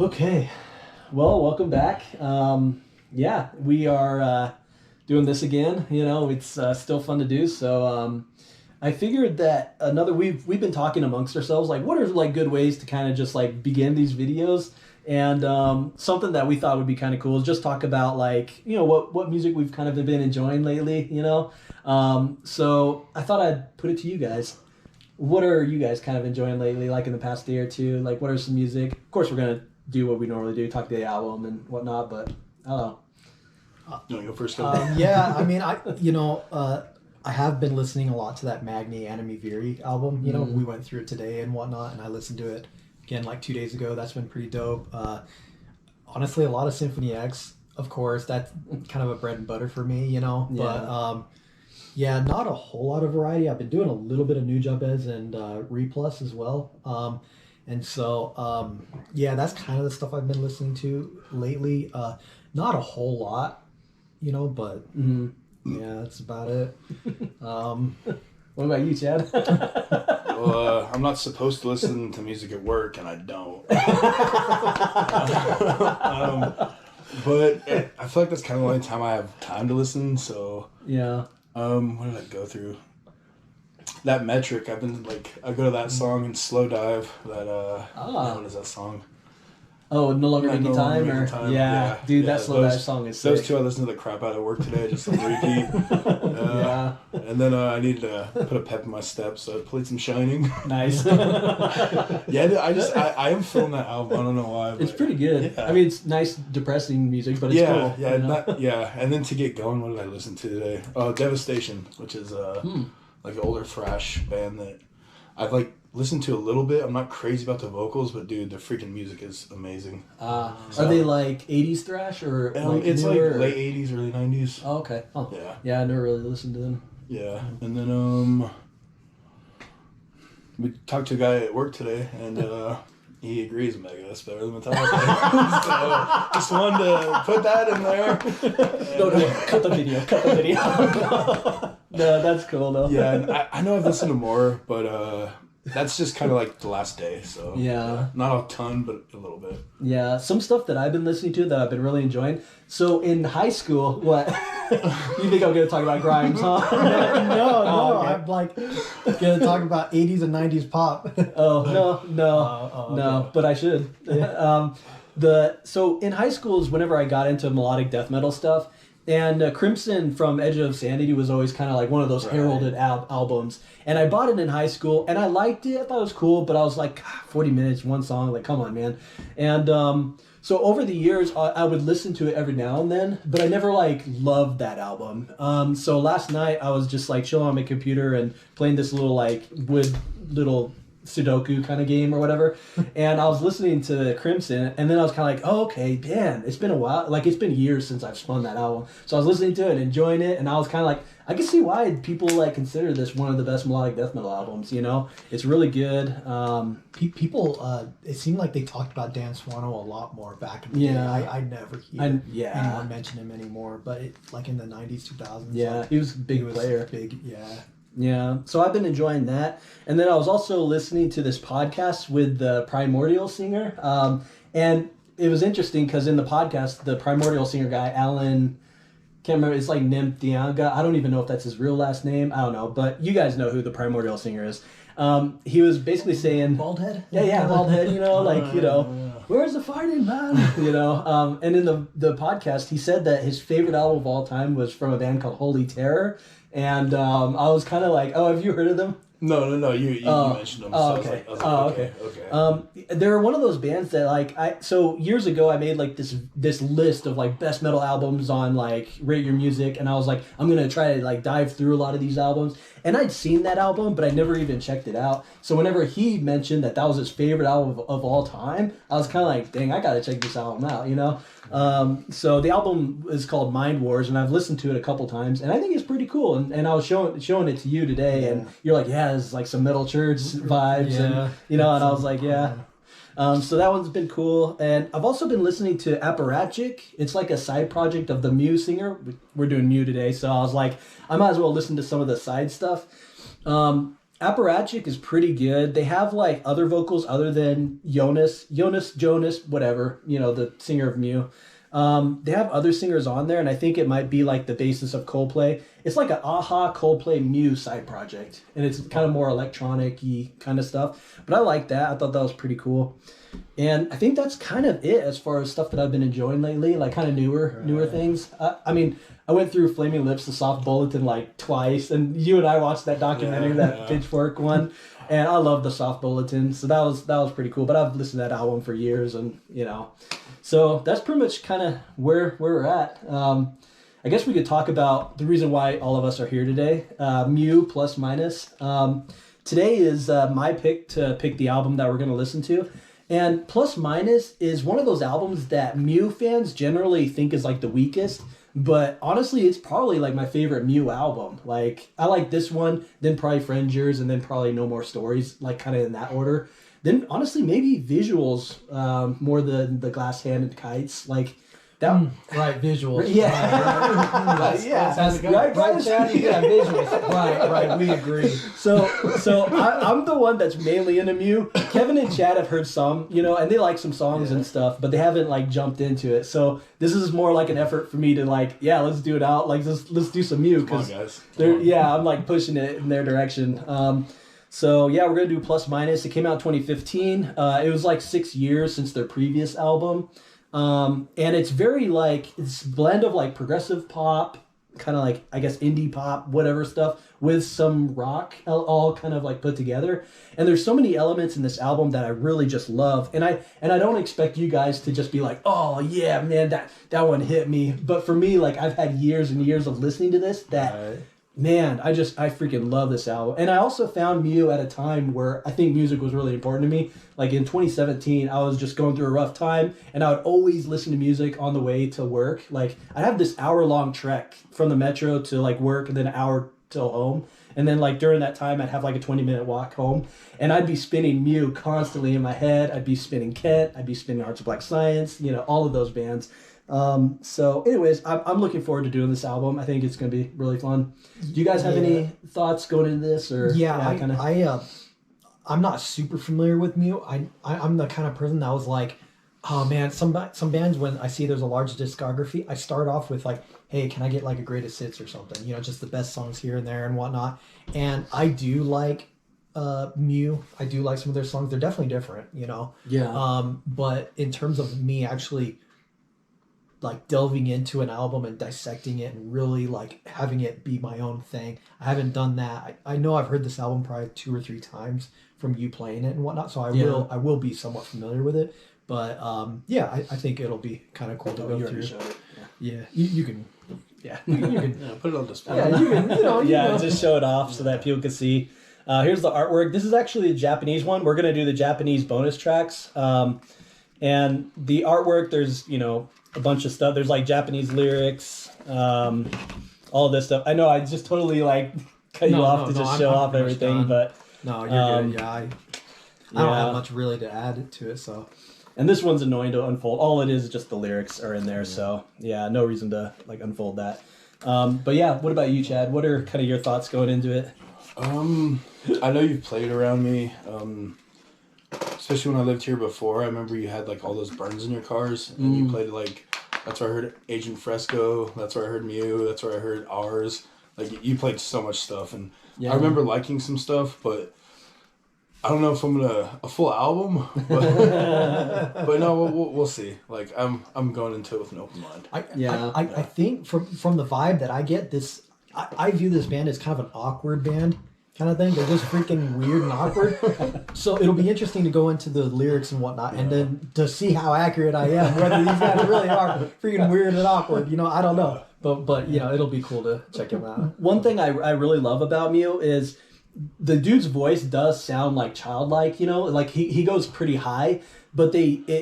Okay, well, welcome back. Yeah, we are doing this again. You know, it's still fun to do. So I figured that we've been talking amongst ourselves, like what are like good ways to kind of just like begin these videos, and something that we thought would be kind of cool is just talk about like what music we've kind of been enjoying lately. So I thought I'd put it to you guys. What are you guys kind of enjoying lately, like in the past day or two? Like, what are some music? Of course, we're gonna do what we normally do, talk the album and whatnot, but I don't know. You want to go first? Yeah, I mean, I have been listening a lot to that Magni Anime Viri album. You know, we went through it today and whatnot, and I listened to it again like 2 days ago. That's been pretty dope. Honestly, a lot of Symphony X, of course. That's kind of a bread and butter for me, you know. Yeah. But yeah, not a whole lot of variety. I've been doing a little bit of New Jabez and Replus as well. And so, yeah, that's kind of the stuff I've been listening to lately. Not a whole lot, you know, but yeah, that's about it. What about you, Chad? Well, I'm not supposed to listen to music at work, and I don't. But I feel like that's kind of the only time I have time to listen. So Yeah. what did I go through? That Metric. I've been like, I go to that song in Slow Dive. That what is that song? Oh, No Longer Yeah, Making No Longer Time? Making Or Time. Yeah, dude, that Slow those- Dive song is Those sick. two I listened to the crap out of work today, just on repeat. Yeah. And then I needed to put a pep in my step, so I played some Shining. Nice. Yeah, I am feeling that album. I don't know why. But It's pretty good. Yeah. I mean, it's nice, depressing music, but it's yeah, cool. yeah, you know? yeah. And then to get going, what did I listen to today? Oh, Devastation, which is like an older thrash band that I've like listened to a little bit. I'm not crazy about the vocals, but dude, the freaking music is amazing. Are they like 80s thrash or like It's like newer, or- late 80s, early 90s. Oh, okay. Oh. Yeah. Yeah, I never really listened to them. Yeah, and then we talked to a guy at work today, and he agrees Megadeth's better than Metallica. So just wanted to put that in there. No, cut the video. Cut the video. No, that's cool though. Yeah, and I know I've listened to more, but that's just kind of like the last day. So Yeah. not a ton, but a little bit. Yeah, some stuff that I've been listening to that I've been really enjoying. So in high school, what? You think I'm going to talk about Grimes, huh? No, okay. I'm like gonna talk about 80s and 90s pop. Oh, no, okay. but I should. So in high school is whenever I got into melodic death metal stuff, and Crimson from Edge of Sanity was always kind of like one of those heralded albums. And I bought it in high school, and I liked it. I thought it was cool, but I was like, 40 minutes, one song, like, come on, man. And so over the years, I would listen to it every now and then, but I never like loved that album. So last night I was just like chilling on my computer and playing this little like little Sudoku kind of game or whatever, and I was listening to Crimson, and then I was kind of like, oh, okay, man, it's been a while, like it's been years since I've spun that album, so I was listening to it and enjoying it, and I was kind of like, I can see why people like consider this one of the best melodic death metal albums, you know, it's really good. People, it seemed like they talked about Dan Swano a lot more back in the day. I never hear anyone mention him anymore, but like in the 90s, 2000s. Yeah, like, he was a big player. Big, yeah. Yeah, so I've been enjoying that. And then I was also listening to this podcast with the Primordial singer. And it was interesting because in the podcast, the Primordial singer guy, Alan, can't remember, it's like Nymphianga. I don't even know if that's his real last name. I don't know. But you guys know who the Primordial singer is. He was basically saying... Bald head? Yeah, bald head, you know, like, you know, where's the fighting, man? You know, and in the podcast, he said that his favorite album of all time was from a band called Holy Terror. And I was kind of like, oh, have you heard of them? No, you mentioned them. So Okay. I was like, okay. They're one of those bands that like so years ago I made like this list of like best metal albums on like Rate Your Music, and I was like, I'm gonna try to like dive through a lot of these albums, and I'd seen that album but I never even checked it out. So whenever he mentioned that was his favorite album of all time, I was kind of like, dang, I gotta check this album out, you know. So the album is called Mind Wars, and I've listened to it a couple times, and I think it's pretty cool. And I was showing it to you today, and you're like, yeah, it's like some metal church vibes, and you know, and I was like, yeah. So that one's been cool, and I've also been listening to Apparatchik. It's like a side project of the Mew singer. We're doing Mew today, so I was like, I might as well listen to some of the side stuff. Apparatchik is pretty good. They have like other vocals other than Jonas, whatever, the singer of Mew. They have other singers on there, and I think it might be like the basis of Coldplay. It's like an Aha Coldplay Mew side project, and it's kind of more electronic-y kind of stuff. But I like that. I thought that was pretty cool. And I think that's kind of it as far as stuff that I've been enjoying lately, like kind of newer things. I mean, I went through Flaming Lips, the Soft Bulletin, like twice, and you and I watched that documentary, that Pitchfork one, and I love the Soft Bulletin, so that was pretty cool. But I've listened to that album for years, and so that's pretty much kind of where we're at. I guess we could talk about the reason why all of us are here today. Mew plus minus. Today is my pick to pick the album that we're going to listen to. And Plus Minus is one of those albums that Mew fans generally think is like the weakest, but honestly, it's probably like my favorite Mew album. Like, I like this one, then probably Frangers, and then probably No More Stories, like kind of in that order. Then honestly, maybe Visuals more than the Glass Hand and Kites. Like that, right? Visuals, yeah, right. That's right, Chad. Yeah, visuals, right. We agree. So I'm the one that's mainly into Mew. Kevin and Chad have heard some, and they like some songs and stuff, but they haven't like jumped into it. So this is more like an effort for me to like, let's do it out. Like let's do some Mew because I'm like pushing it in their direction. So yeah, we're gonna do Plus Minus. It came out in 2015. It was like 6 years since their previous album. And it's very like, it's a blend of like progressive pop, kind of like, I guess, indie pop, whatever stuff, with some rock all kind of like put together. And there's so many elements in this album that I really just love. And I don't expect you guys to just be like, oh yeah, man, that one hit me. But for me, like, I've had years and years of listening to this that... Man, I freaking love this album. And I also found Mew at a time where I think music was really important to me. Like in 2017, I was just going through a rough time, and I would always listen to music on the way to work. Like, I'd have this hour-long trek from the metro to like work, and then an hour till home. And then like during that time, I'd have like a 20-minute walk home, and I'd be spinning Mew constantly in my head. I'd be spinning Kent. I'd be spinning Hearts of Black Science, all of those bands. So anyways, I'm looking forward to doing this album. I think it's going to be really fun. Do you guys have any thoughts going into this? Or I'm not super familiar with Mew. I'm the kind of person that was like, oh man, some bands, when I see there's a large discography, I start off with like, hey, can I get like a greatest hits or something? Just the best songs here and there and whatnot. And I do like Mew. I do like some of their songs. They're definitely different, Yeah. But in terms of me actually like delving into an album and dissecting it and really like having it be my own thing, I haven't done that. I know I've heard this album probably 2 or 3 times from you playing it and whatnot, so I will be somewhat familiar with it. But I think it'll be kind of cool to go through. You can put it on display. Yeah, you can. Just show it off so that people can see. Here's the artwork. This is actually the Japanese one. We're gonna do the Japanese bonus tracks, and the artwork. There's a bunch of stuff. There's like Japanese lyrics, all this stuff. I know I just totally like cut you off to just show off everything, but no, you're good. Yeah, I don't have much really to add to it. So, and this one's annoying to unfold. All it is just the lyrics are in there. So no reason to like unfold that. But yeah, what about you, Chad? What are kind of your thoughts going into it? I know you've played around me. Especially when I lived here before, I remember you had like all those burns in your cars, and you played like, that's where I heard Agent Fresco, that's where I heard Mew, that's where I heard Ours. Like, you played so much stuff, and I remember liking some stuff, but I don't know if I'm gonna a full album, but no, we'll see. Like, I'm going into it with an open mind. I think from the vibe that I get, I view this band as kind of an awkward band kind of thing. They're just freaking weird and awkward. So it'll be interesting to go into the lyrics and whatnot, and then to see how accurate I am. Whether these guys really are freaking weird and awkward, I don't know. But it'll be cool to check them out. One thing I really love about Mew is the dude's voice does sound like childlike. Like he goes pretty high, but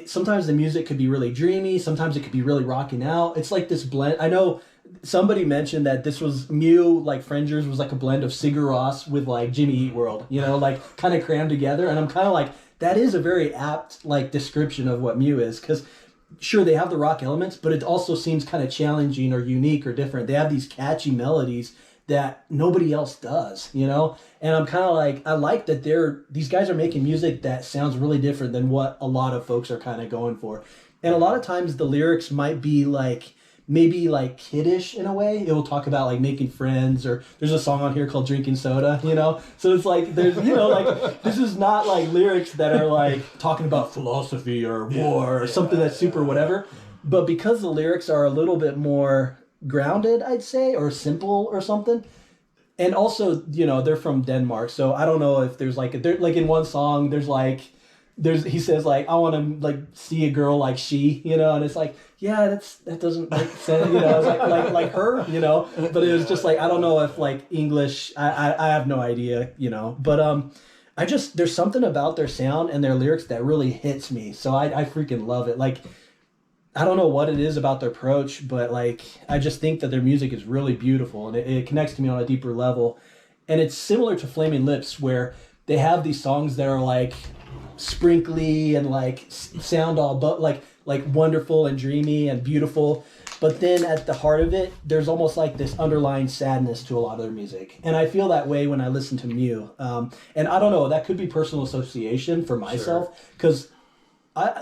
sometimes the music could be really dreamy. Sometimes it could be really rocking out. It's like this blend. I know. Somebody mentioned that this was Mew, like Frangers was like a blend of Sigur Rós with like Jimmy Eat World, like kind of crammed together. And I'm kind of like, that is a very apt like description of what Mew is, because sure, they have the rock elements, but it also seems kind of challenging or unique or different. They have these catchy melodies that nobody else does, you know? And I'm kind of like, I like that these guys are making music that sounds really different than what a lot of folks are kind of going for. And a lot of times the lyrics might be like, maybe like kiddish in a way. It will talk about like making friends, or there's a song on here called Drinking Soda, you know? So it's like, there's, you know, like, this is not like lyrics that are like talking about philosophy or war or something that's super whatever. But because the lyrics are a little bit more grounded, I'd say, or simple or something. And also, you know, they're from Denmark. So I don't know if there's like, like in one song, he says like, I want to like see a girl like she, you know, and it's like, yeah, that doesn't make sense, you know. It's like her, you know. But it was just like, I don't know if like English, I have no idea, you know. But there's something about their sound and their lyrics that really hits me. So I freaking love it. Like, I don't know what it is about their approach, but like, I just think that their music is really beautiful, and it connects to me on a deeper level. And it's similar to Flaming Lips, where they have these songs that are like sprinkly and like sound all but like wonderful and dreamy and beautiful, but then at the heart of it there's almost like this underlying sadness to a lot of their music, and I feel that way when I listen to Mew. And I don't know, that could be personal association for myself, because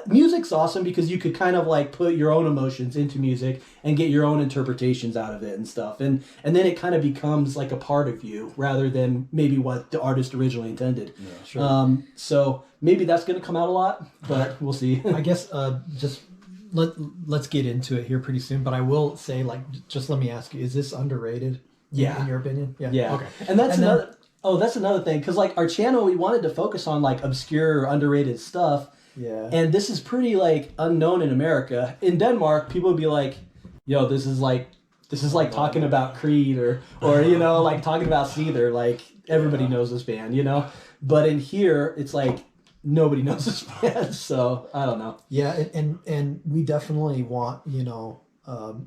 music's awesome because you could kind of like put your own emotions into music and get your own interpretations out of it and stuff, and then it kind of becomes like a part of you rather than maybe what the artist originally intended. Yeah, sure. So maybe that's going to come out a lot, but we'll see. I guess just let's get into it here pretty soon, but I will say, like, just let me ask you, is this underrated? Yeah. In your opinion? Yeah. Okay. And that's another... Oh, that's another thing, because like our channel, we wanted to focus on like obscure, underrated stuff. Yeah. And this is pretty like unknown in America. In Denmark, people would be like, "Yo, this is like talking about Creed or you know, like talking about Seether. Like everybody knows this band, you know." But in here, it's like nobody knows this band. So I don't know. Yeah, and we definitely want, you know,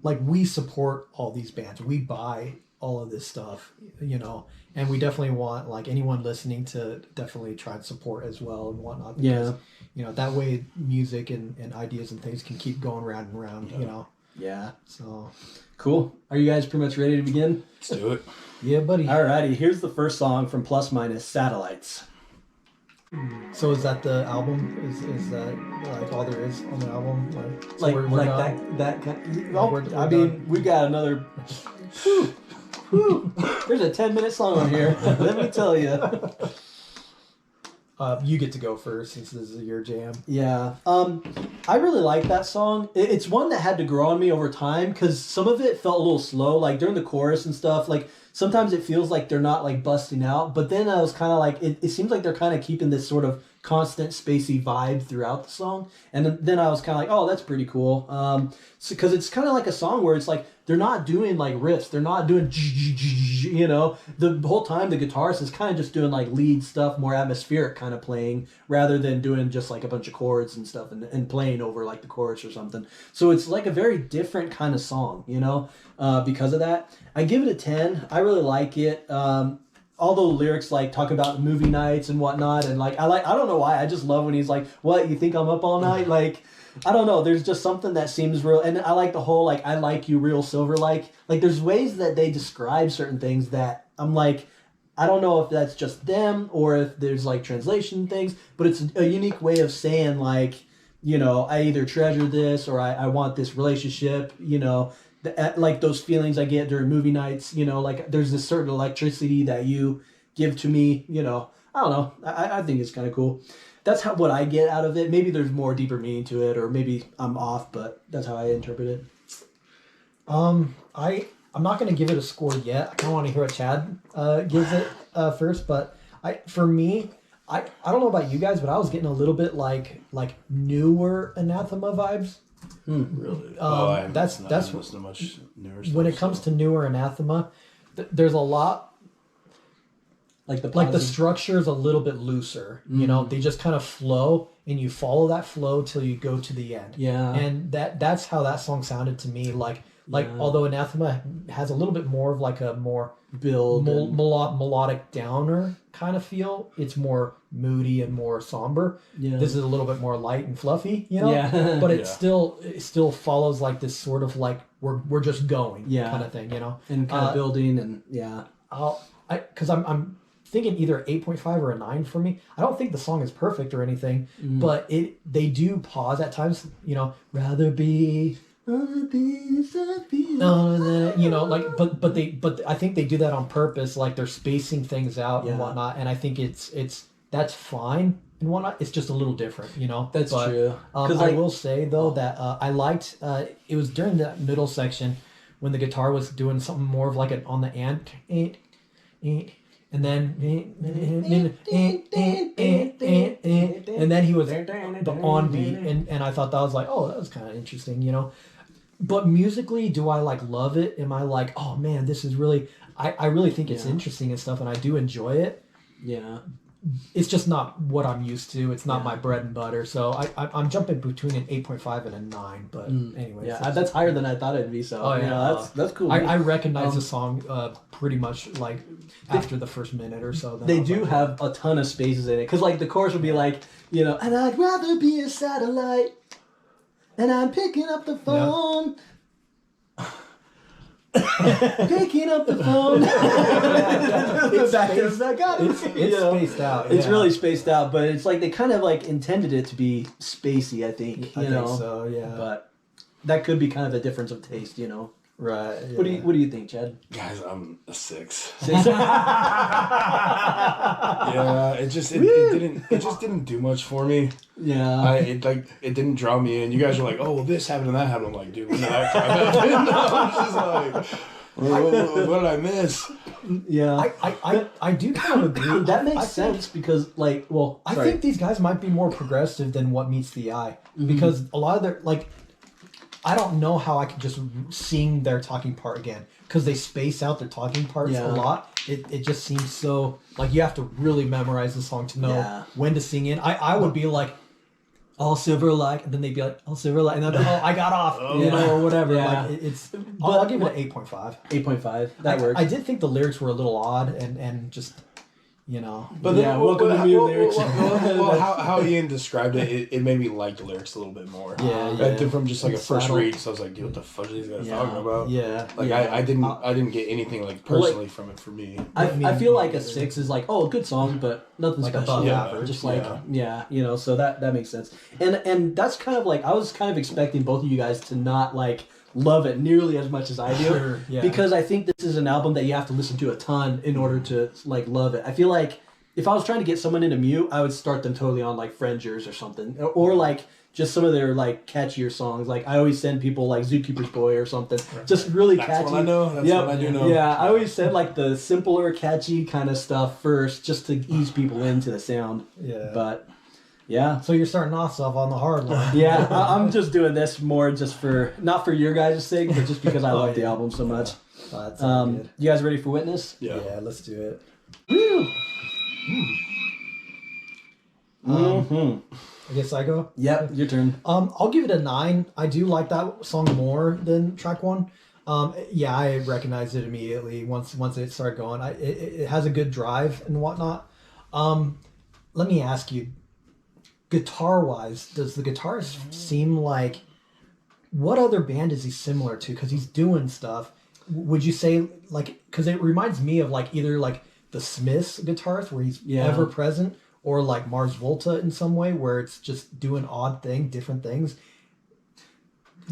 like we support all these bands. We buy all of this stuff, you know, and we definitely want like anyone listening to definitely try and support as well and whatnot. Because, you know, that way music and ideas and things can keep going round and round, you know. Yeah. So cool. Are you guys pretty much ready to begin? Let's do it. yeah, buddy. Alrighty, here's the first song from Plus Minus, Satellites. So is that the album? Is that like all there is on the album? Like, we're like done? that kind. Well, Well, we're I mean, done. we got another. Whew. There's a 10-minute song on here. Let me tell you. You get to go first since this is your jam. Yeah. I really like that song. It's one that had to grow on me over time because some of it felt a little slow, like during the chorus and stuff. Like sometimes it feels like they're not like busting out, but then I was kind of like, it seems like they're kind of keeping this sort of constant spacey vibe throughout the song. And then I was kind of like, oh, that's pretty cool. Because it's kind of like a song where it's like, they're not doing like riffs. They're not doing, you know, the whole time the guitarist is kind of just doing like lead stuff, more atmospheric kind of playing rather than doing just like a bunch of chords and stuff and playing over like the chorus or something. So it's like a very different kind of song, you know, because of that. I give it a 10. I really like it. Although the lyrics like talk about movie nights and whatnot, and like I don't know why, I just love when he's like, "What, you think I'm up all night?" Like, I don't know, there's just something that seems real, and I like the whole like, "I like you real silver," like there's ways that they describe certain things that I'm like, I don't know if that's just them or if there's like translation things, but it's a unique way of saying like, you know, I either treasure this or I want this relationship, you know. Like those feelings I get during movie nights, you know, like there's this certain electricity that you give to me, you know. I don't know. I think it's kind of cool. That's what I get out of it. Maybe there's more deeper meaning to it, or maybe I'm off, but that's how I interpret it. I'm not going to give it a score yet. I kind of want to hear what Chad gives it first, but I don't know about you guys, but I was getting a little bit like newer Anathema vibes. Really? That's listening to much newer stuff. When it comes to newer Anathema, there's a lot Like the structure is a little bit looser. You know, they just kind of flow, and you follow that flow till you go to the end. Yeah. And that's how that song sounded to me. Like although Anathema has a little bit more of like a more build melodic downer kind of feel, it's more moody and more somber. Yeah. This is a little bit more light and fluffy, you know. Yeah. But it still follows like this sort of like we're just going kind of thing, you know. And kind of building and yeah. because I'm thinking either 8.5 or a 9 for me. I don't think the song is perfect or anything, but they do pause at times. You know, rather be. You know, like, but I think they do that on purpose. Like they're spacing things out and whatnot, and I think that's fine and whatnot. It's just a little different, you know. That's true. Because I will say though that I liked it was during that middle section when the guitar was doing something more of like an on the and then and then he was the on beat, and I thought that was like, oh, that was kind of interesting, you know. But musically, do I like love it? Am I like, oh man, this is really I really think it's interesting and stuff, and I do enjoy it. Yeah. It's just not what I'm used to. It's not my bread and butter. So I'm jumping between an 8.5 and a 9. But anyway, that's higher than I thought it'd be. So that's cool. I recognize the song pretty much like after the first minute or so. They do have a ton of spaces in it because like the chorus would be like, you know, and I'd rather be a satellite, and I'm picking up the phone. Picking up the phone. It's spaced out. It's really spaced out, but it's like they kind of like intended it to be spacey, I think. You know? Think so, yeah. But that could be kind of a difference of taste, you know. Right. Yeah. What do you think, Chad? Guys, I'm a 6. 6? Yeah, it just didn't do much for me. Yeah. It didn't draw me in. You guys are like, oh, well, this happened and that happened. I'm like, dude, what that crap happened? I was just like, what did I miss? Yeah. I do kind of agree. That makes sense because like, well, I think these guys might be more progressive than what meets the eye because a lot of their like. I don't know how I could just sing their talking part again because they space out their talking parts a lot. It just seems so like you have to really memorize the song to know when to sing in. I would be like, all silver like, and then they'd be like, all silver like, and I'd be like, oh, I got off, you know, or whatever. Yeah. Like I'll give it an 8.5. 8.5. That works. I did think the lyrics were a little odd and just. You know, but then, welcome to new lyrics. Well, how Ian described it made me like the lyrics a little bit more. Yeah. From just like a first read, so I was like, dude, what the fuck are these guys talking about? Yeah. Like I didn't get anything like personally from it for me. I feel like a 6 is like, oh, a good song, but nothing like special. above average. Just like you know, so that makes sense. And that's kind of like I was kind of expecting both of you guys to not like love it nearly as much as I do because I think this is an album that you have to listen to a ton in order to like love it. I feel like if I was trying to get someone into Mute, I would start them totally on like Frangers or something, or like just some of their like catchier songs. Like I always send people like Zookeeper's Boy or something, just really catchy. That's what I know. That's what I do know. Yeah, I always send like the simpler, catchy kind of stuff first, just to ease people into the sound. Yeah, but. Yeah. So you're starting off on the hard line. Yeah, I'm just doing this more just for, not for your guys' sake, but just because I love the album so much. That's good. You guys ready for Witness? Yeah, let's do it. Woo! I guess I go? Yep, your turn. I'll give it a 9. I do like that song more than track 1. I recognized it immediately once it started going. It has a good drive and whatnot. Let me ask you, guitar-wise, does the guitarist seem like... What other band is he similar to? Because he's doing stuff. Would you say, like... Because it reminds me of, like, either, like, the Smiths guitarist, where he's ever present, or, like, Mars Volta in some way, where it's just doing different things.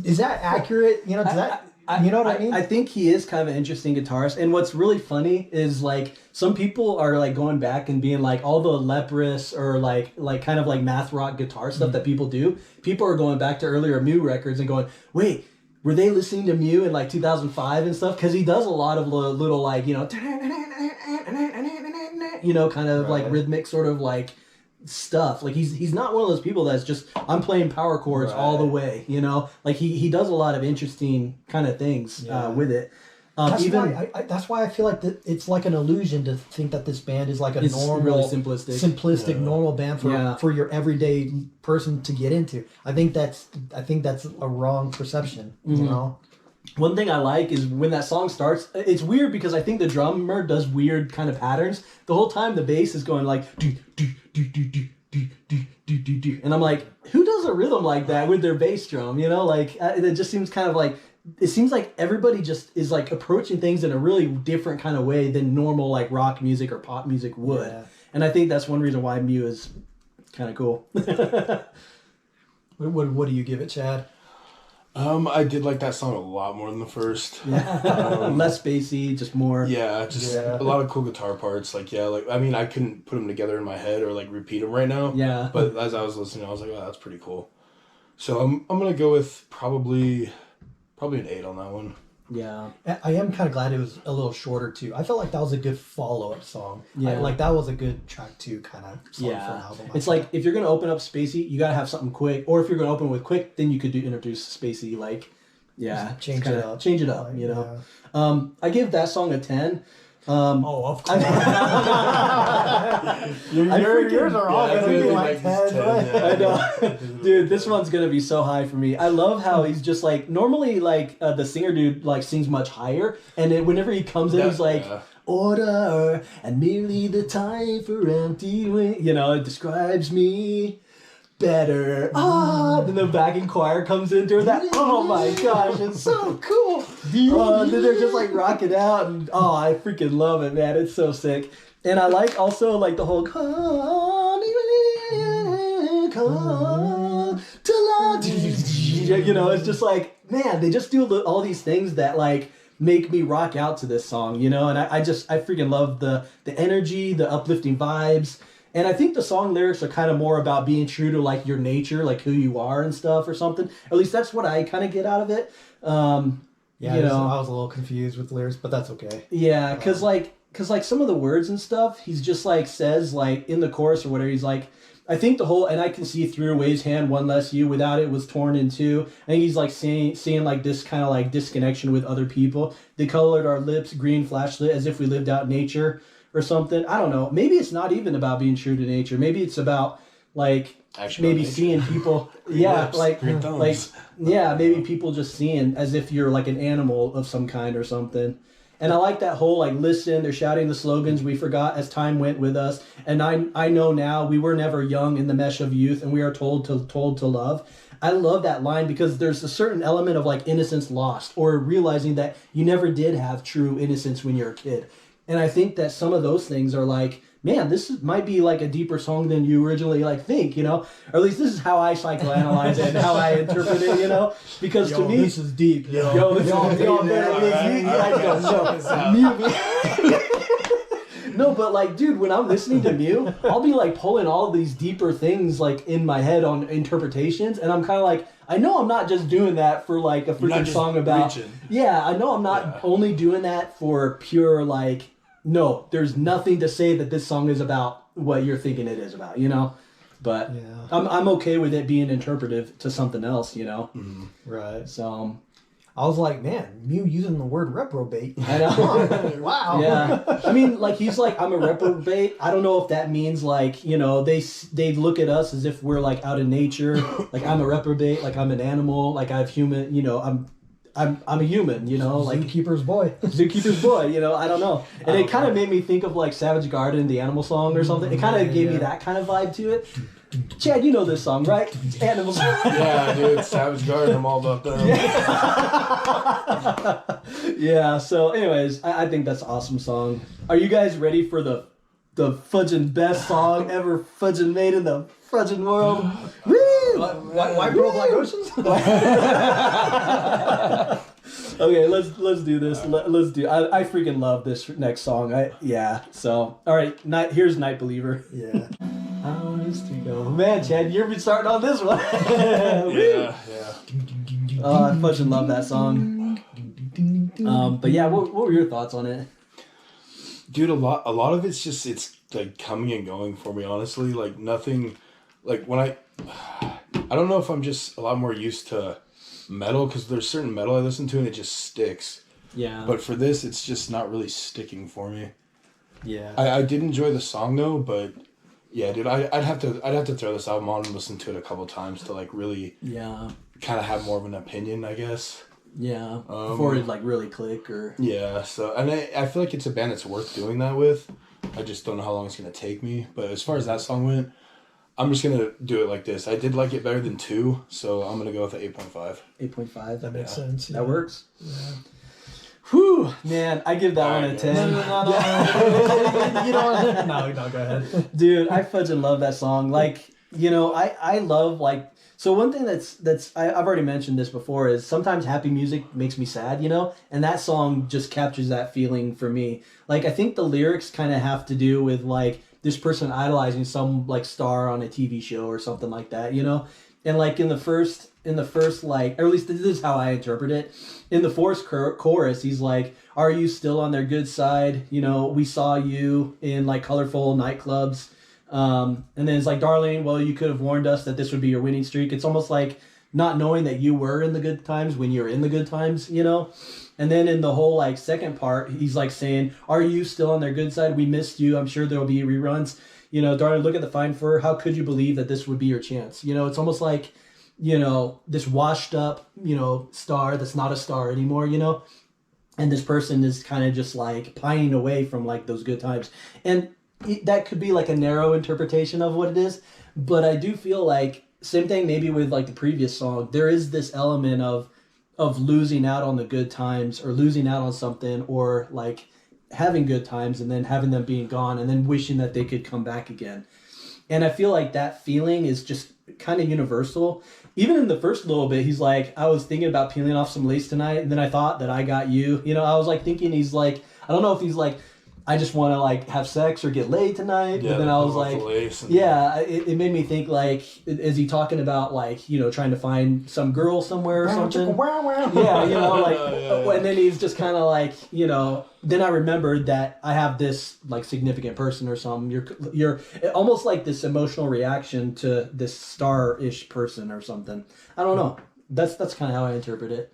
Is that accurate? You know, you know what I mean? I think he is kind of an interesting guitarist. And what's really funny is like some people are like going back and being like all the Leprous or like kind of like math rock guitar stuff that people do. People are going back to earlier Mew records and going, wait, were they listening to Mew in like 2005 and stuff? Because he does a lot of little like, you know, kind of like rhythmic sort of like stuff. Like he's not one of those people that's just I'm playing power chords all the way, you know. Like he does a lot of interesting kind of things with it. That's why I feel like it's like an illusion to think that this band is like a normal, really simplistic normal band for your everyday person to get into. I think that's a wrong perception. You know. One thing I like is when that song starts, it's weird because I think the drummer does weird kind of patterns. The whole time the bass is going like do do do do do do do do do do, and I'm like, who does a rhythm like that with their bass drum? You know, like it just seems kind of like it seems like everybody just is like approaching things in a really different kind of way than normal like rock music or pop music would. Yeah. And I think that's one reason why Mew is kind of cool. What do you give it, Chad? I did like that song a lot more than the first. Less spacey, just more. Yeah, just a lot of cool guitar parts. Like, I mean, I couldn't put them together in my head or like repeat them right now. Yeah. But as I was listening, I was like, oh, that's pretty cool. So I'm gonna go with probably an 8 on that one. Yeah. I am kind of glad it was a little shorter too. I felt like that was a good follow-up song. Yeah. Like that was a good track 2 kind of song for an Yeah. album. It's like if you're gonna open up spacey, you gotta have something quick. Or if you're gonna open with quick, then you could introduce spacey like. Yeah, just change it up. Change it up, you know. I give that song a 10. Of course. Yours are all gonna be like 10. I know, dude. This one's gonna be so high for me. I love how he's just like normally like the singer dude like sings much higher, and whenever he comes in, he's like. Order and merely the time for empty wing. You know, it describes me better. Then the backing choir comes in during that. Oh my gosh, it's so cool. Then they're just like rocking out, and I freaking love it, man. It's so sick. And I like also like the whole come to love. You know, it's just like, man, they just do all these things that like make me rock out to this song, you know. And I freaking love the energy, the uplifting vibes. And I think the song lyrics are kind of more about being true to like your nature, like who you are and stuff or something. At least that's what I kind of get out of it. I was a little confused with lyrics, but that's okay. Yeah, because some of the words and stuff, he's just like says like in the chorus or whatever, he's like, I think the whole, and I can see through Wave's hand, one less you, without it was torn in two. I think he's like seeing like this kind of like disconnection with other people. They colored our lips green flashlit as if we lived out nature. Or something. I don't know. Maybe it's not even about being true to nature. Maybe it's about like maybe seeing people. Lips, maybe people just seeing as if you're like an animal of some kind or something. And I like that whole like listen. They're shouting the slogans we forgot as time went with us. And I know now we were never young in the mesh of youth, and we are told to love. I love that line because there's a certain element of like innocence lost, or realizing that you never did have true innocence when you're a kid. And I think that some of those things are like, man, might be like a deeper song than you originally like think, you know? Or at least this is how I psychoanalyze it and how I interpret it, you know? Because to me, this is deep. Yo, this is deep. No, but like, dude, when I'm listening to Mew, I'll be like pulling all of these deeper things like in my head on interpretations, and I'm kind of like, I know I'm not just doing that for like a freaking song about. Reaching. Yeah, I know I'm not only doing that for pure like. No, there's nothing to say that this song is about what you're thinking it is about, you know. But I'm okay with it being interpretive to something else, you know. Mm-hmm. Right. So. I was like, man, Mew using the word reprobate. I know. Wow. Yeah. I mean, like, he's like, I'm a reprobate. I don't know if that means, like, you know, they look at us as if we're, like, out in nature. Like, I'm a reprobate. Like, I'm an animal. Like, I have human, you know, I'm a human, you know. Like Zookeeper's boy. Zookeeper's boy, you know, I don't know. And it kind of made me think of, like, Savage Garden, the animal song or something. It kind of gave me that kind of vibe to it. Chad, you know this song, right? Animals. Yeah, dude, Savage Garden, I'm all about them. Yeah, so anyways, I think that's an awesome song. Are you guys ready for the fudging best song ever fudging made in the fudging world? Woo! White Pearl Black Oceans? Okay, let's do this. Let's do. I freaking love this next song. So all right, here's Night Believer. Yeah. Hours to go. Man, Chad, you're starting on this one. Yeah. Oh, I fucking love that song. But yeah, what were your thoughts on it? Dude, a lot of it's like coming and going for me, honestly. Like nothing, like when I don't know if I'm just a lot more used to metal, because there's certain metal I listen to and it just sticks. Yeah. But for this, it's just not really sticking for me. Yeah. I did enjoy the song though, but yeah, dude, I'd have to throw this album on and listen to it a couple times to like really kind of have more of an opinion, I guess. Yeah. Before it like really click or. Yeah. So, and I feel like it's a band that's worth doing that with. I just don't know how long it's gonna take me. But as far as that song went, I'm just gonna do it like this. I did like it better than 2, so I'm gonna go with an 8.5. 8.5. That makes sense. Yeah. That works. Yeah. Whew, man, I give that one a 10. No. You know, no, go ahead. Dude, I fudging love that song. Like, you know, I love like. So one thing I've already mentioned this before is sometimes happy music makes me sad, you know, and that song just captures that feeling for me. Like I think the lyrics kind of have to do with like this person idolizing some like star on a TV show or something like that, you know, and like in the first like, or at least this is how I interpret it. In the first chorus, he's like, "Are you still on their good side? You know, we saw you in like colorful nightclubs." And then it's like, "Darling, well, you could have warned us that this would be your winning streak." It's almost like not knowing that you were in the good times when you're in the good times, you know? And then in the whole like second part, he's like saying, "Are you still on their good side? We missed you. I'm sure there'll be reruns. You know, darling, look at the fine fur. How could you believe that this would be your chance?" You know, it's almost like, you know, this washed up, you know, star that's not a star anymore, you know? And this person is kind of just like pining away from like those good times. And that could be like a narrow interpretation of what it is, but I do feel like same thing maybe with like the previous song. There is this element of losing out on the good times or losing out on something or like having good times and then having them being gone and then wishing that they could come back again. And I feel like that feeling is just kind of universal. Even in the first little bit, he's like, "I was thinking about peeling off some lace tonight, and then I thought that I got you." You know, I was like thinking he's like, I don't know if he's like, "I just want to like have sex or get laid tonight." Yeah, but then I was like, it made me think like, is he talking about like, you know, trying to find some girl somewhere or something? Yeah, you know, like, and then he's just kind of like, you know, then I remembered that I have this like significant person or something. You're almost like this emotional reaction to this star-ish person or something. I don't know. That's kind of how I interpret it.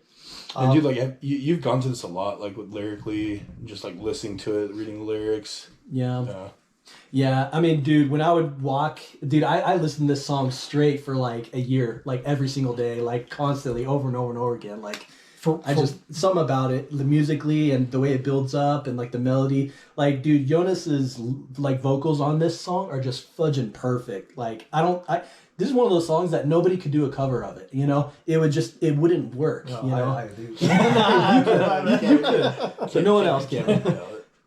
And dude, like you've gone to this a lot, like with lyrically, just like listening to it, reading the lyrics. Yeah. Yeah, I mean, dude, when I would walk, dude, I listened to this song straight for like a year, like every single day, like constantly, over and over and over again. Like, something about it, the musically and the way it builds up and like the melody. Like, dude, Jonas's like vocals on this song are just fudging perfect. Like, this is one of those songs that nobody could do a cover of it, you know? It wouldn't work, you know? I do. You could. So no one else can.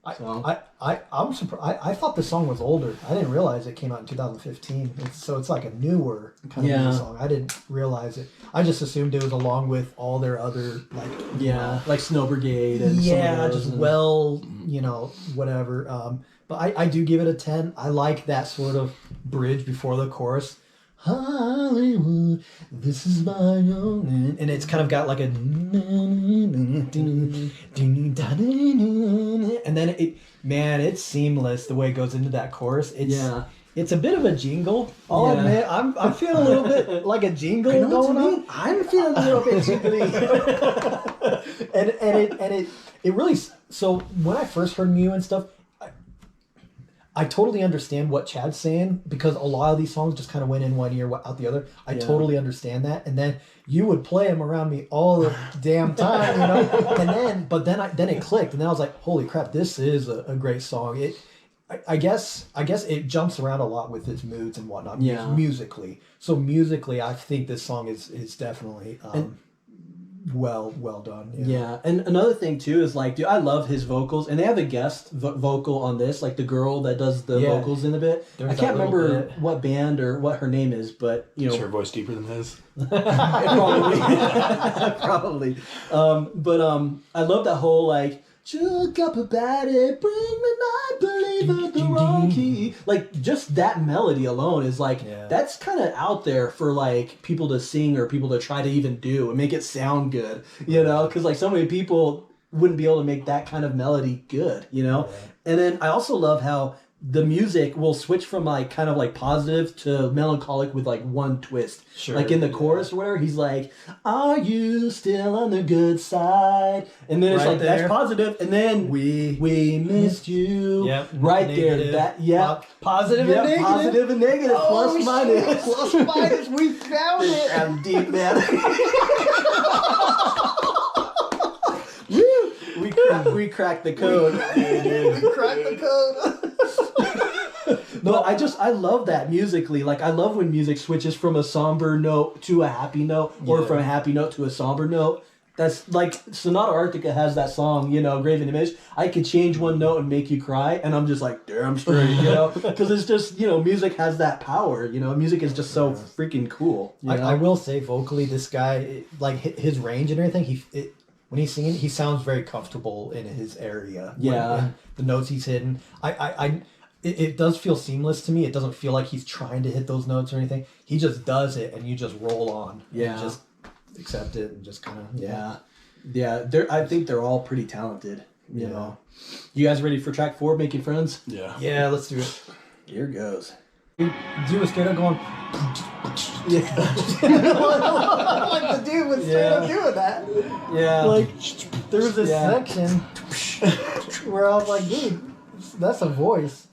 I'm surprised. I thought the song was older. I didn't realize it came out in 2015. It's like a newer kind of new song. I didn't realize it. I just assumed it was along with all their other like like Snow Brigade and you know, whatever. But I do give it a 10. I like that sort of bridge before the chorus. Hollywood, this is my own, and it's kind of got like a, and then it's seamless the way it goes into that chorus. It's a bit of a jingle. I'll admit, I'm feeling a little bit like a jingle going on. I'm feeling a little bit jingly, and it really. So when I first heard Mew and stuff, I totally understand what Chad's saying because a lot of these songs just kind of went in one ear, out the other. I totally understand that. And then you would play them around me all the damn time, you know? And then it clicked. And then I was like, holy crap, this is a great song. I guess it jumps around a lot with its moods and whatnot musically. So musically, I think this song is definitely... well done. Yeah, and another thing too is like, dude, I love his vocals, and they have a guest vocal on this, like the girl that does the vocals in the bit. I can't remember what band or what her name is, but you know, is her voice deeper than his? Probably, probably. I love that whole like, "Choke up about it, bring me my believer the wrong key." Like, just that melody alone is like, that's kind of out there for like people to sing or people to try to even do and make it sound good, you know? Because like so many people wouldn't be able to make that kind of melody good, you know? And then I also love how the music will switch from like kind of like positive to melancholic with like one twist. Sure. Like in the chorus or whatever, he's like, "Are you still on the good side?" And then it's like, that's positive. And then we missed you. Yep. Right Negative. There. Positive and negative. Positive and negative. Oh, plus minus. Plus minus. We found it. I'm deep, man. Woo! We cracked the code. We cracked the code. But I love that musically. Like, I love when music switches from a somber note to a happy note, or from a happy note to a somber note. That's like Sonata Arctica has that song, Graven Image. I could change one note and make you cry, and I'm just like, damn straight, because it's just, music has that power. Music is just so freaking cool. I will say vocally, this guy, like his range and everything, when he's singing, he sounds very comfortable in his area. Yeah, the notes he's hitting, it does feel seamless to me. It doesn't feel like he's trying to hit those notes or anything. He just does it, and you just roll on. Yeah. And just accept it and just kind of yeah. I think they're all pretty talented. You know. You guys ready for track 4, Making Friends? Yeah, let's do it. Here goes. Dude was straight up going. Yeah. Like the dude was straight up doing that. Yeah. Like there was this section where I was like, dude, that's a voice.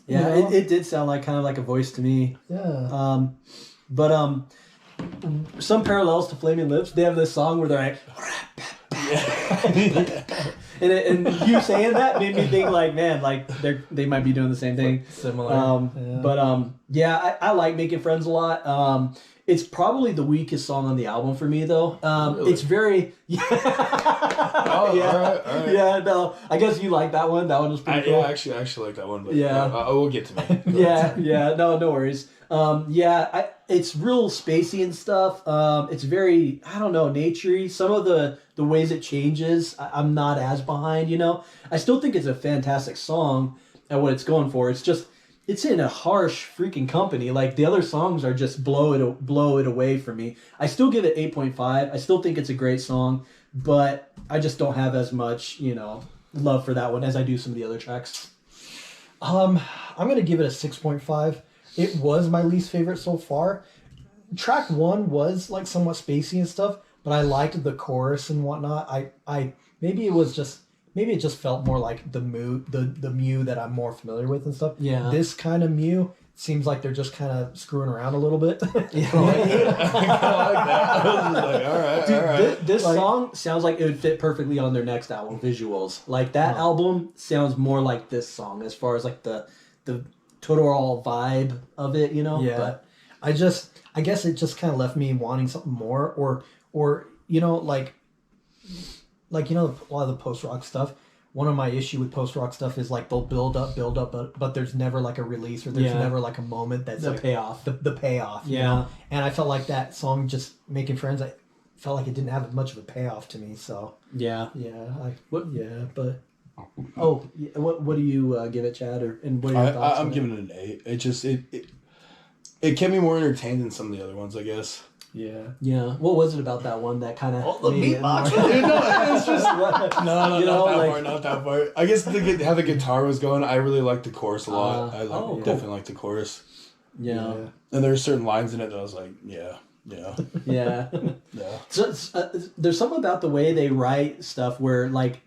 Yeah, it did sound like kind of like a voice to me. Yeah. But some parallels to Flaming Lips. They have this song where they're like, and you saying that made me think like, man, like they might be doing the same thing. Similar. But I like Making Friends a lot. It's probably the weakest song on the album for me, though. Really? It's very Oh, yeah, all right. Yeah. No, I guess you like that one. That one was pretty cool. Yeah, I actually like that one. But Yeah. we'll get to me. Yeah. No worries. It's real spacey and stuff. It's very, I don't know, naturey. Some of the ways it changes, I'm not as behind. I still think it's a fantastic song at what it's going for. It's just, it's in a harsh freaking company. Like, the other songs are just blow it away for me. I still give it 8.5. I still think it's a great song, but I just don't have as much, love for that one as I do some of the other tracks. I'm gonna give it a 6.5. It was my least favorite so far. Track 1 was like somewhat spacey and stuff, but I liked the chorus and whatnot. Maybe it just felt more like the Mew that I'm more familiar with and stuff. Yeah. This kind of Mew seems like they're just kind of screwing around a little bit. I like that. I was just like, all right. Dude, this song sounds like it would fit perfectly on their next album, Visuals. Like, that album sounds more like this song as far as like the total vibe of it, Yeah. But I guess it just kind of left me wanting something more, or a lot of the post-rock stuff. One of my issue with post-rock stuff is like they'll build up, but there's never like a release, or there's never like a moment that's the like payoff. The payoff. Yeah. You know? And I felt like that song, just Making Friends, I felt like it didn't have much of a payoff to me. So yeah. What do you give it, Chad? And what are your thoughts? I'm giving it an 8. It just it kept me more entertained than some of the other ones, I guess. Yeah. What was it about that one that kind of the beatbox? Dude, no, it's just no, not that part. I guess how the guitar was going, I really liked the chorus a lot. I definitely liked the chorus. Yeah. And there were certain lines in it that I was like, yeah. Yeah. So there's something about the way they write stuff where, like,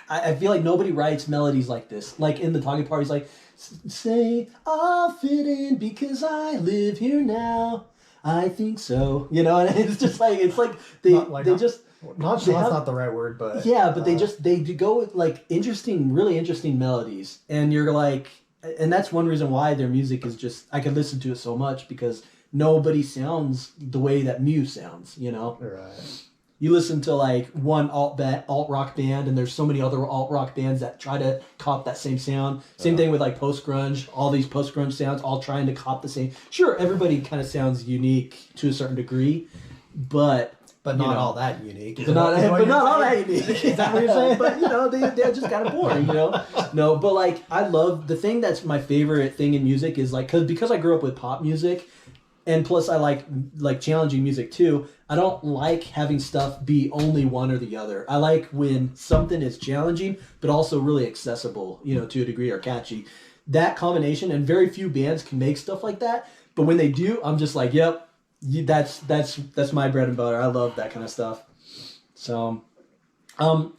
I feel like nobody writes melodies like this. Like, in the Talking Parties, like, say, I'll fit in because I live here now. I think so. And it's just like, they just... Nonchalant's not the right word, but... Yeah, but they go with, like, really interesting melodies. And you're like... And that's one reason why their music is just... I can listen to it so much, because nobody sounds the way that Mew sounds, Right. You listen to like one alt rock band, and there's so many other alt rock bands that try to cop that same sound. Same thing with like post grunge. All these post grunge sounds, all trying to cop the same. Sure, everybody kind of sounds unique to a certain degree, but not all that unique. But not all that unique. Is that what you're saying? But they're just kind of boring. No, but like, I love the thing that's my favorite thing in music is like, because I grew up with pop music. And plus, I like challenging music too. I don't like having stuff be only one or the other. I like when something is challenging, but also really accessible, to a degree, or catchy. That combination, and very few bands can make stuff like that. But when they do, I'm just like, yep, that's my bread and butter. I love that kind of stuff. So,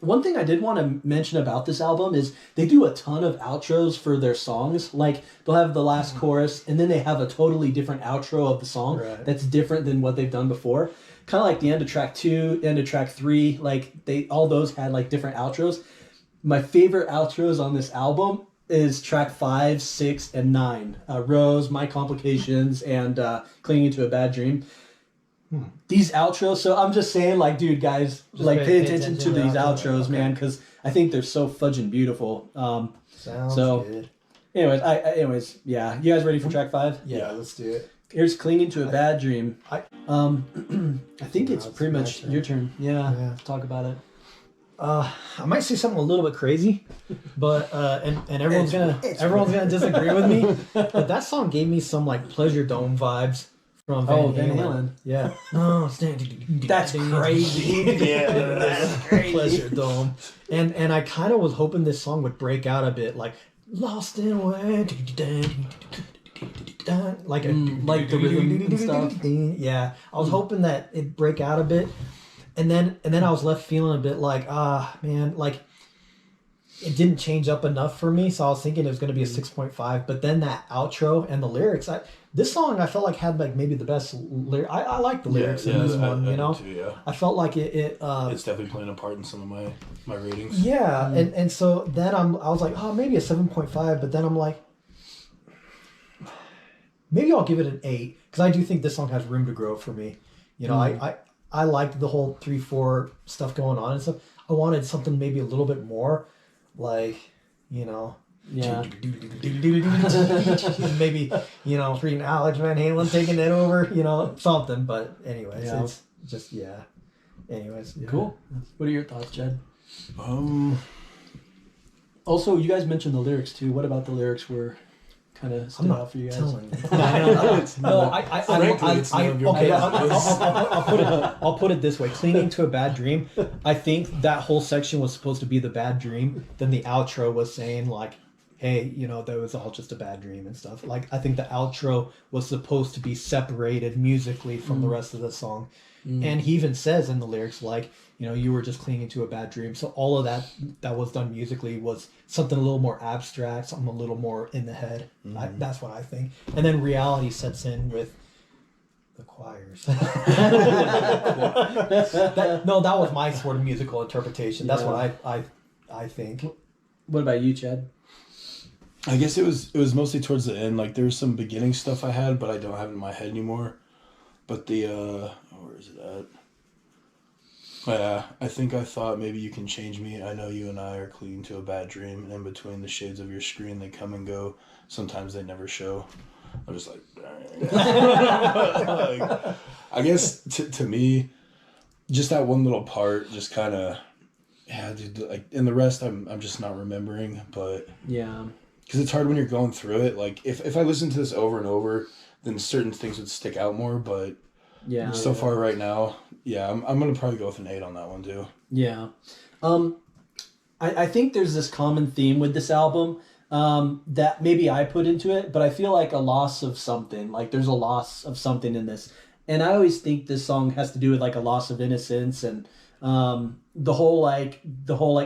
one thing I did want to mention about this album is they do a ton of outros for their songs. Like, they'll have the last chorus, and then they have a totally different outro of the song that's different than what they've done before. Kind of like the end of track 2, end of track 3. Like, all those had like different outros. My favorite outros on this album is track 5, 6, and 9. Rose, My Complications, and Clinging to a Bad Dream. These outros, so I'm just saying, like, dude, guys, Just like, pay pay attention to attention to these the outro, outros, okay. man, because I think they're so fudging beautiful. Sounds So- good. Anyways, yeah. You guys ready for track 5? Yeah, let's do it. Here's Clinging to a Bad Dream. I- I think it's Now it's pretty my much turn. your turn. Yeah, Yeah. talk about it. I might say something a little bit crazy, but and everyone's gonna disagree with me. But that song gave me some like Pleasure Dome vibes from Van Van Halen. Halen. Yeah. That's crazy. Yeah, That's crazy. Pleasure Dome. And I kind of was hoping this song would break out a bit, like Lost in a Way, like a like the rhythm and stuff. Yeah, I was hoping that it'd break out a bit, and then I was left feeling a bit like man, like it didn't change up enough for me. So I was thinking it was going to be a 6.5, but then that outro and the lyrics, this song I felt like had like maybe the best lyrics. I like the lyrics in this one, you know. Too, yeah. I felt like it It's definitely playing a part in some of my ratings. yeah, and so then I was like, oh, maybe a 7.5, but then I'm like, maybe I'll give it an 8 because I do think this song has room to grow for me. You know, I liked the whole 3/4 stuff going on and stuff. I wanted something maybe a little bit more, like, you know. Yeah. Maybe, you know, freaking Alex Van Halen taking it over, you know, something. But anyways, Yeah. it's just Anyways, yeah. Cool. What are your thoughts, Jed? Um, Also, you guys mentioned the lyrics too. What about the lyrics were kind of I'm stood not out for you guys? telling you. No, frankly, it's none of your okay. business. I'll put it this way: Clinging to a Bad Dream. I think that whole section was supposed to be the bad dream. Then the outro was saying like, "Hey, you know, that was all just a bad dream and stuff." Like, I think the outro was supposed to be separated musically from the rest of the song. And he even says in the lyrics, like, you know, you were just clinging to a bad dream. So all of that was done musically was something a little more abstract, something a little more in the head. That's what I think. And then reality sets in with the choirs. that was my sort of musical interpretation. That's what I think. What about you, Chad? I guess it was mostly towards the end. Like there was some beginning stuff I had, but I don't have it in my head anymore. But the where is it at? Yeah, I think I thought maybe you can change me. I know you and I are clinging to a bad dream, and in between the shades of your screen, they come and go. Sometimes they never show. I'm just like, dang. Like, I guess to me, just that one little part, just kind of, yeah, dude. Like, and the rest, I'm just not remembering. But Yeah. because it's hard when you're going through it. Like if I listened to this over and over, then certain things would stick out more. But Yeah. so far right now, yeah, I'm gonna probably go with an 8 on that one too. Yeah. I think there's this common theme with this album that maybe I put into it, but I feel like a loss of something. Like there's a loss of something in this. And I always think this song has to do with like a loss of innocence and the whole like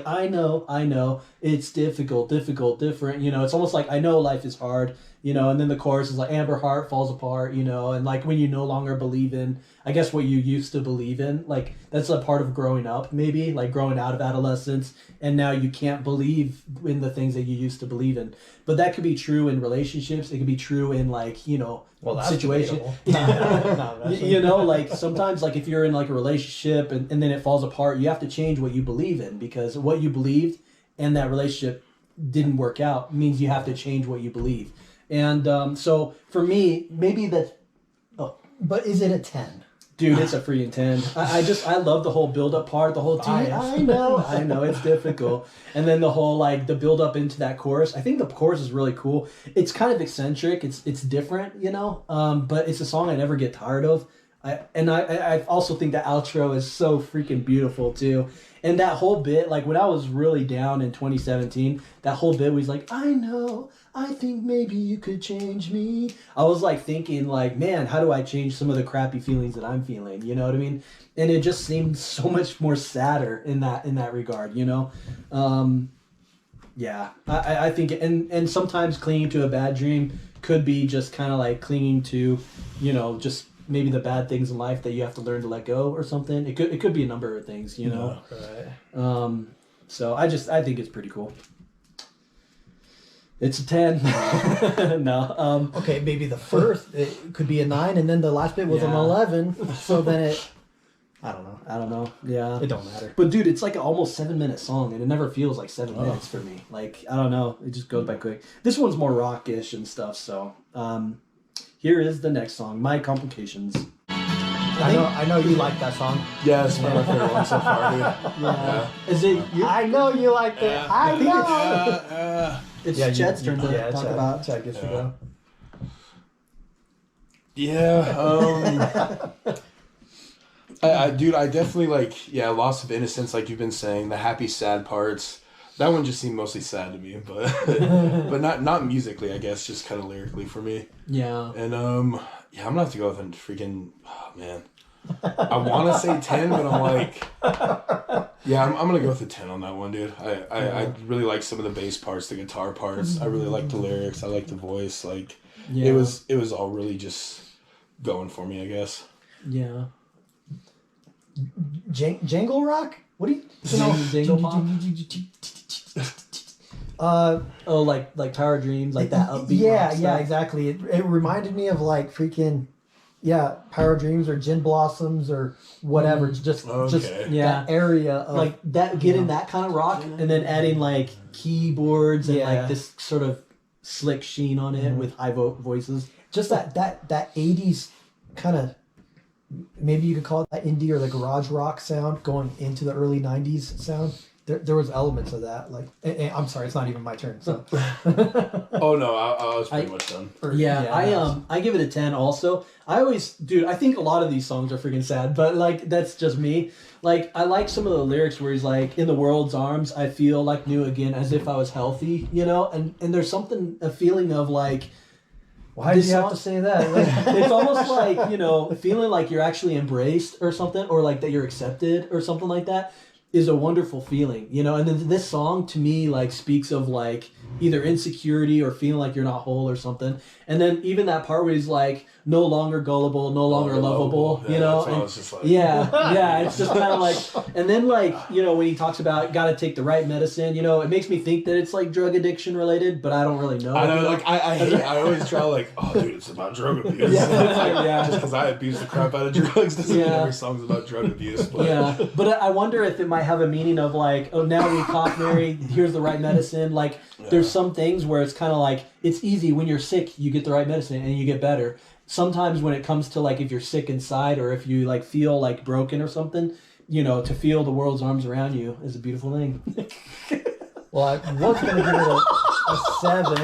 I know it's difficult, different, you know, it's almost like I know life is hard, you know, and then the chorus is like Amber Heart falls apart, you know, and like when you no longer believe in, I guess, what you used to believe in, like that's a part of growing up, maybe like growing out of adolescence, and now you can't believe in the things that you used to believe in. But that could be true in relationships, it could be true in like, you know, situation. You know, like sometimes like if you're in like a relationship and then it falls apart, you have to change what you believe in, because what you believed and that relationship didn't work out means you have to change what you believe. And so for me, maybe that. But is it a 10? Dude, it's a freaking 10. I love the whole build-up part, the whole I know, it's difficult. And then the whole, like, the build-up into that chorus. I think the chorus is really cool. It's kind of eccentric. It's different, you know? But it's a song I never get tired of. I also think the outro is so freaking beautiful, too. And that whole bit, like, when I was really down in 2017, that whole bit was like, I know, I think maybe you could change me. I was, like, thinking, like, man, how do I change some of the crappy feelings that I'm feeling? You know what I mean? And it just seemed so much more sadder in that regard, you know? Yeah, I think, and sometimes clinging to a bad dream could be just kind of like clinging to, you know, just maybe the bad things in life that you have to learn to let go or something. It could be a number of things, you know. Right. So I think it's pretty cool. It's a 10. No. Okay, maybe the first it could be a 9, and then the last bit was an Yeah. 11. So then it, I don't know. Yeah. It don't matter. But dude, it's like an almost 7-minute song, and it never feels like 7 minutes for me. Like, I don't know, it just goes by quick. This one's more rockish and stuff. So, here is the next song, "My Complications." I know you like that song. Yeah, it's one of my favorite ones so far, dude. Yeah. Is it? I know you like it. Yeah. I know. It's Yeah, Chet's turn to yeah, talk Chet, about. Chet gets to go. Yeah, dude, I definitely loss of innocence, like you've been saying, the happy, sad parts. That one just seemed mostly sad to me, but but not musically, I guess, just kind of lyrically for me. Yeah. And yeah, I'm gonna have to go with a freaking, oh man, I want to say 10, but I'm like, yeah, I'm gonna go with a 10 on that one, dude. I really like some of the bass parts, the guitar parts. I really like the lyrics. I like the voice. Like, Yeah. it was all really just going for me, I guess. Yeah. Jangle Rock? What do you? Jangle Pop? Oh, like Power Dreams, like that upbeat. Yeah, rock yeah, stuff. exactly. It reminded me of like freaking, yeah, Power Dreams or Gin Blossoms or whatever. It's just Okay. Yeah. that area of Like that, getting that kind of rock, and then adding like keyboards and Yeah. like this sort of slick sheen on it with high voices. just that 80s kind of, maybe you could call it that indie or the garage rock sound going into the early 90s sound. There was elements of that. Like, I'm sorry, it's not even my turn. So Oh no, I was pretty much done. I give it a 10 also. I think a lot of these songs are freaking sad, but like that's just me. Like, I like some of the lyrics where he's like, "In the world's arms, I feel like new again, as if I was healthy," you know? And there's a feeling of like, why did this you have song- to say that? it's almost like, you know, feeling like you're actually embraced or something, or like that you're accepted or something like that is a wonderful feeling, you know? And then this song to me like speaks of like either insecurity or feeling like you're not whole or something. And then even that part where he's like, no longer gullible, no longer lovable, Yeah, you know? that's what I And was just like. yeah, it's just kind of like, and then like, you know, when he talks about gotta take the right medicine, you know, it makes me think that it's like drug addiction related, but I don't really know. I know, you know? like I always try like, oh dude, it's about drug abuse. Yeah. Just because I abuse the crap out of drugs doesn't mean Yeah. every song's about drug abuse. But Yeah, but I wonder if it might have a meaning of like, oh, now we cough, Mary, here's the right medicine. Like, there's some things where it's kind of like, it's easy when you're sick, you get the right medicine and you get better. Sometimes when it comes to like, if you're sick inside or if you like feel like broken or something, you know, to feel the world's arms around you is a beautiful thing. Well, I was going to give it a 7.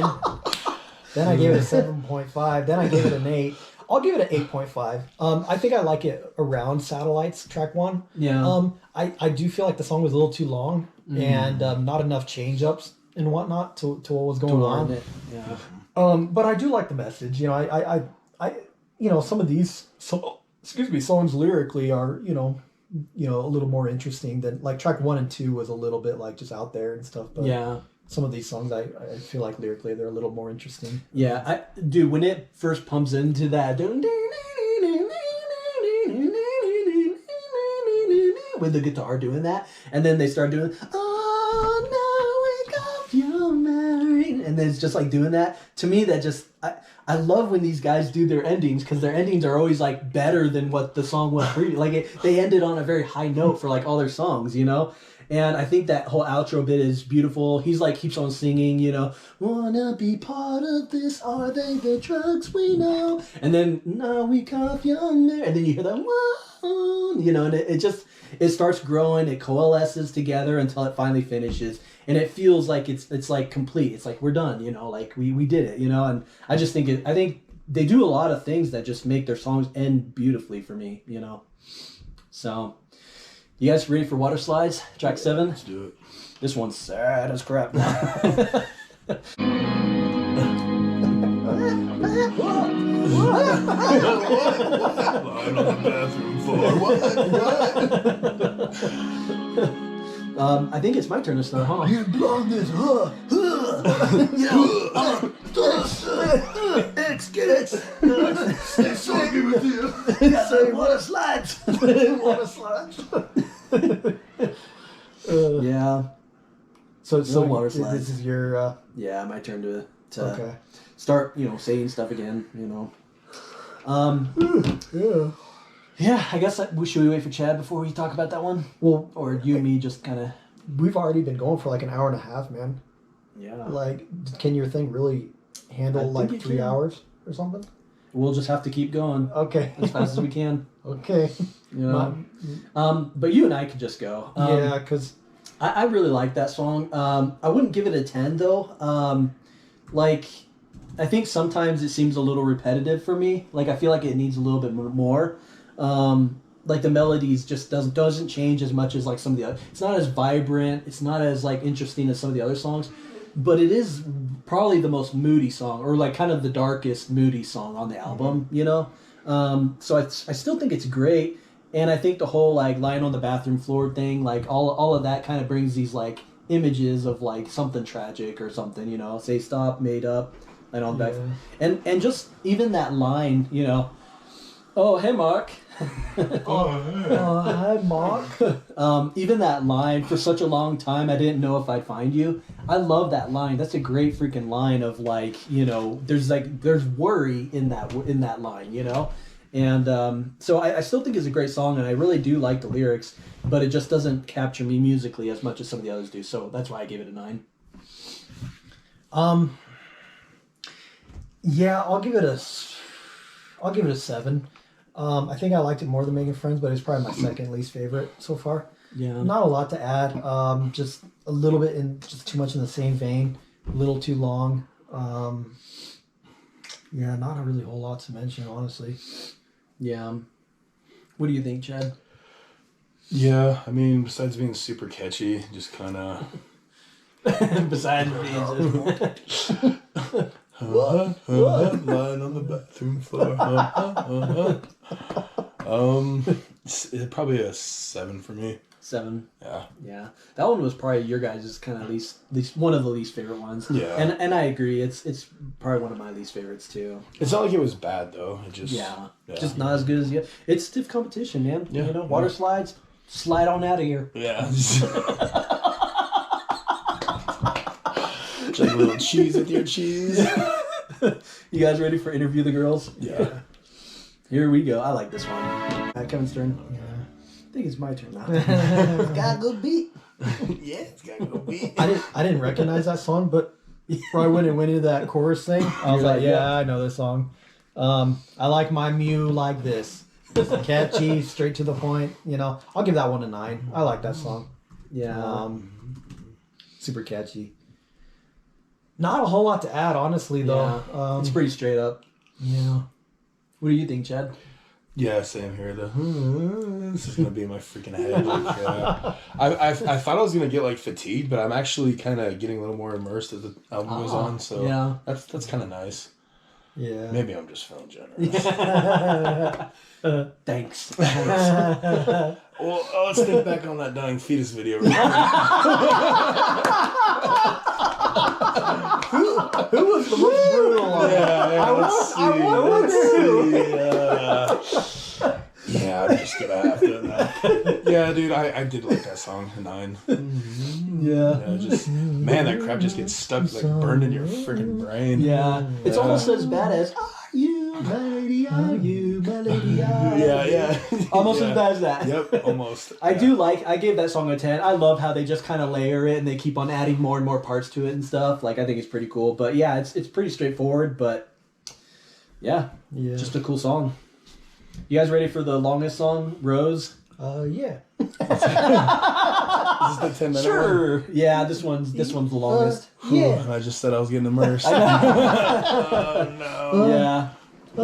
Then I gave it a 7.5. Then I gave it an 8. I'll give it an 8.5. I think I like it around Satellites, track 1. Yeah. I do feel like the song was a little too long and not enough change ups and whatnot to what was going on. Yeah. But I do like the message. You know, I you know, some of these songs lyrically are, you know, a little more interesting than like track 1 and 2 was a little bit like just out there and stuff. But Yeah. some of these songs I feel like lyrically they're a little more interesting. Yeah. Dude, when it first pumps into that, with the guitar doing that, and then they start doing, oh, now wake up, you're married, and then it's just like doing that. To me, that just, I love when these guys do their endings, because their endings are always like better than what the song was previous. Like they ended on a very high note for like all their songs, you know? And I think that whole outro bit is beautiful. He's like, keeps on singing, you know, wanna be part of this, are they the drugs we know? And then, now we cough young Mary. And then you hear that, whoa, you know, and it starts growing, it coalesces together until it finally finishes. And it feels like it's like complete. It's like, we're done, you know, like we did it, you know? And I just think I think they do a lot of things that just make their songs end beautifully for me, you know? So, you guys ready for Water Slides, track 7? let's do it. This one's sad as crap. Lying on the bathroom floor. I think it's my turn to start, huh? You blonde this, X. It's so good with you. Say water slides. Water slides. Yeah. So water slide. this is your. Yeah, my turn to Okay. start, saying stuff again. Yeah. Yeah, I guess should we wait for Chad before we talk about that one? Well, Or you and me just kind of... we've already been going for like an hour and a half, man. Yeah. Like, can your thing really handle I think like it 3 can. hours or something? We'll just have to keep going Okay. as fast as we can. Okay. But you and I could just go. Yeah, because... I really like that song. I wouldn't give it a 10, though. I think sometimes it seems a little repetitive for me. Like, I feel like it needs a little bit more. Like, the melodies just doesn't change as much as, like, some of the other... It's not as vibrant. It's not as, like, interesting as some of the other songs. But it is probably the most moody song, or, like, kind of the darkest moody song on the album, So I still think it's great. And I think the whole, like, lying on the bathroom floor thing, like, all of that kind of brings these, like, images of, like, something tragic or something, Say stop, made up, lying on the back. And just even that line, oh, hey, Mark. Oh, hi, Mark. Even that line, for such a long time, I didn't know if I'd find you. I love that line. That's a great freaking line of, like, there's worry in that line, And so I still think it's a great song, and I really do like the lyrics, but it just doesn't capture me musically as much as some of the others do. So that's why I gave it a 9. Yeah, I'll give it a 7. I think I liked it more than Making Friends, but it's probably my second least favorite so far. Yeah. Not a lot to add. Just a little bit just too much in the same vein. A little too long. Yeah, not a really whole lot to mention, honestly. Yeah. What do you think, Chad? Yeah, I mean, besides being super catchy, just kind of... Besides being just... lying on the bathroom floor. It's probably a 7 for me. 7. Yeah. Yeah. That one was probably your guys' kind of least one of the least favorite ones. Yeah. And I agree. It's probably one of my least favorites too. It's not like it was bad though. It just just not as good as you. It's stiff competition, man. Yeah. Water slides, slide on out of here. Yeah. Like a little cheese with your cheese. You guys ready for Interview the Girls? Yeah. Here we go. I like this one. Kevin's turn. Yeah. I think it's my turn now. It's got a good beat. Yeah, it's got a good beat. I didn't recognize that song, but right when it went into that chorus thing, I was like, yeah, I know this song. I like my Mew like this. Catchy, straight to the point. I'll give that one a 9. I like that song. Yeah. Super catchy. Not a whole lot to add, honestly, though. Yeah. It's pretty straight up. Yeah. What do you think, Chad? Yeah, same here. This is gonna be in my freaking head. Like, I thought I was gonna get like fatigued, but I'm actually kind of getting a little more immersed as the album goes on. So yeah, that's kind of nice. Yeah. Maybe I'm just feeling generous. Thanks. Well, let's think back on that dying fetus video. Who was the most brutal on Yeah, I'm just gonna have to. Yeah, dude, I did like that song, 9. Yeah. Just man, that crap just gets stuck, like burned in your freaking brain. Yeah, it's almost as bad as "Are you my lady? Are you my lady? Are you?" Yeah. Almost as bad as that. Yep, almost. I gave that song a 10. I love how they just kind of layer it and they keep on adding more and more parts to it and stuff. Like, I think it's pretty cool. But yeah, it's pretty straightforward, but yeah, just a cool song. You guys ready for the longest song, Rose? Yeah. Is this the 10-minute Sure. one? Yeah, this one's the longest. Yeah. I just said I was getting immersed. Oh no.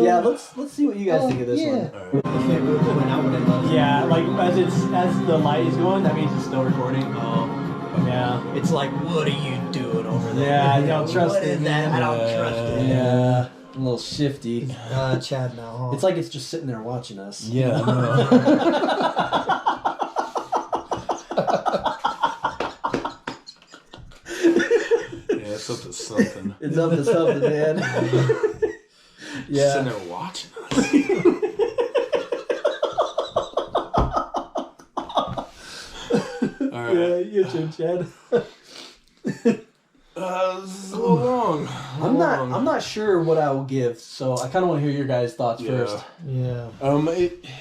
Yeah, let's see what you guys think of this one. Right. Yeah, like as the light is going, that means it's still recording. Oh, yeah. It's like, what are you doing over there? Yeah, I don't trust What it, is that? man. I don't trust it. Yeah, a little shifty. Chad now, huh? It's like it's just sitting there watching us. Yeah. I know. Yeah, it's up to something. It's up to something, man. Yeah. Sitting there watching us. All right. Yeah, your turn, Chad. This is a little long. I'm not sure what I will give, so I kind of want to hear your guys' thoughts first. Yeah.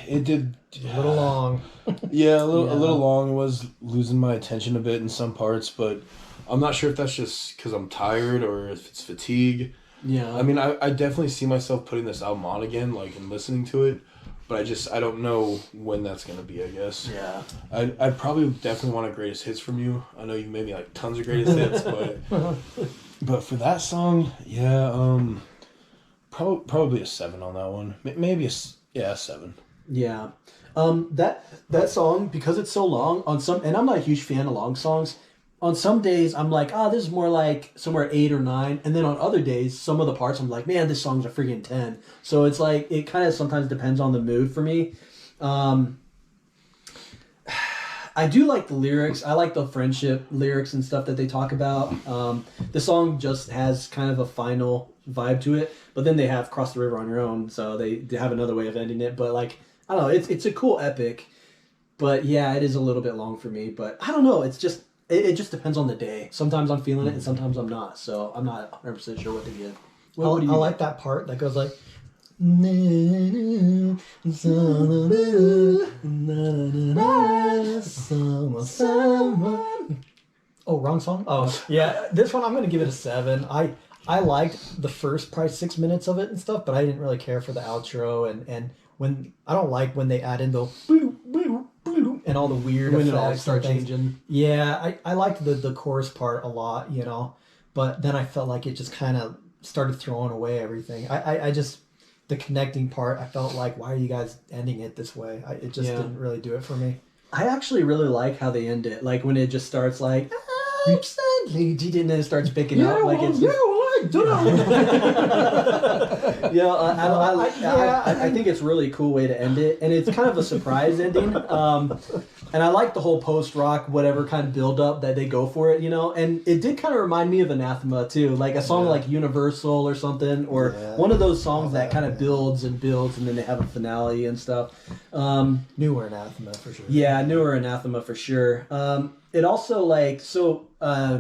It did A little long. Yeah, a little long. It was losing my attention a bit in some parts, but I'm not sure if that's just because I'm tired or if it's fatigue. Yeah. I mean, I definitely see myself putting this album on again, like, and listening to it, but I don't know when that's gonna be, I guess. Yeah. I'd probably definitely want a greatest hits from you. I know you made me like tons of greatest hits, but for that song, yeah, probably a 7 on that one. Maybe a 7. Yeah. That song, because it's so long, and I'm not a huge fan of long songs. On some days, I'm like, this is more like somewhere 8 or 9. And then on other days, some of the parts, I'm like, man, this song's a freaking 10. So it's like, it kind of sometimes depends on the mood for me. I do like the lyrics. I like the friendship lyrics and stuff that they talk about. The song just has kind of a final vibe to it. But then they have Cross the River on Your Own. So they have another way of ending it. But like, I don't know, it's a cool epic. But yeah, it is a little bit long for me. But I don't know, it's just... It just depends on the day. Sometimes I'm feeling it and sometimes I'm not. So I'm not 100% sure what to give. I like that part that goes like... Oh, wrong song? Oh, yeah. This one I'm going to give it a 7. I liked the first probably 6 minutes of it and stuff, but I didn't really care for the outro. And when I don't like when they add in the... and all the weird when effects it all starts and things. changing. Yeah, I liked the chorus part a lot, but then I felt like it just kind of started throwing away everything. I just, the connecting part, I felt like, why are you guys ending it this way? It just didn't really do it for me. I actually really like how they end it. Like when it just starts like, and then it starts picking up. Like it's I think it's a really cool way to end it, and it's kind of a surprise ending. And I like the whole post-rock, whatever kind of build-up that they go for it, And it did kind of remind me of Anathema too, like a song like Universal or something, or one of those songs that kind of builds, and then they have a finale and stuff. Newer Anathema for sure. Yeah, newer Anathema for sure. It also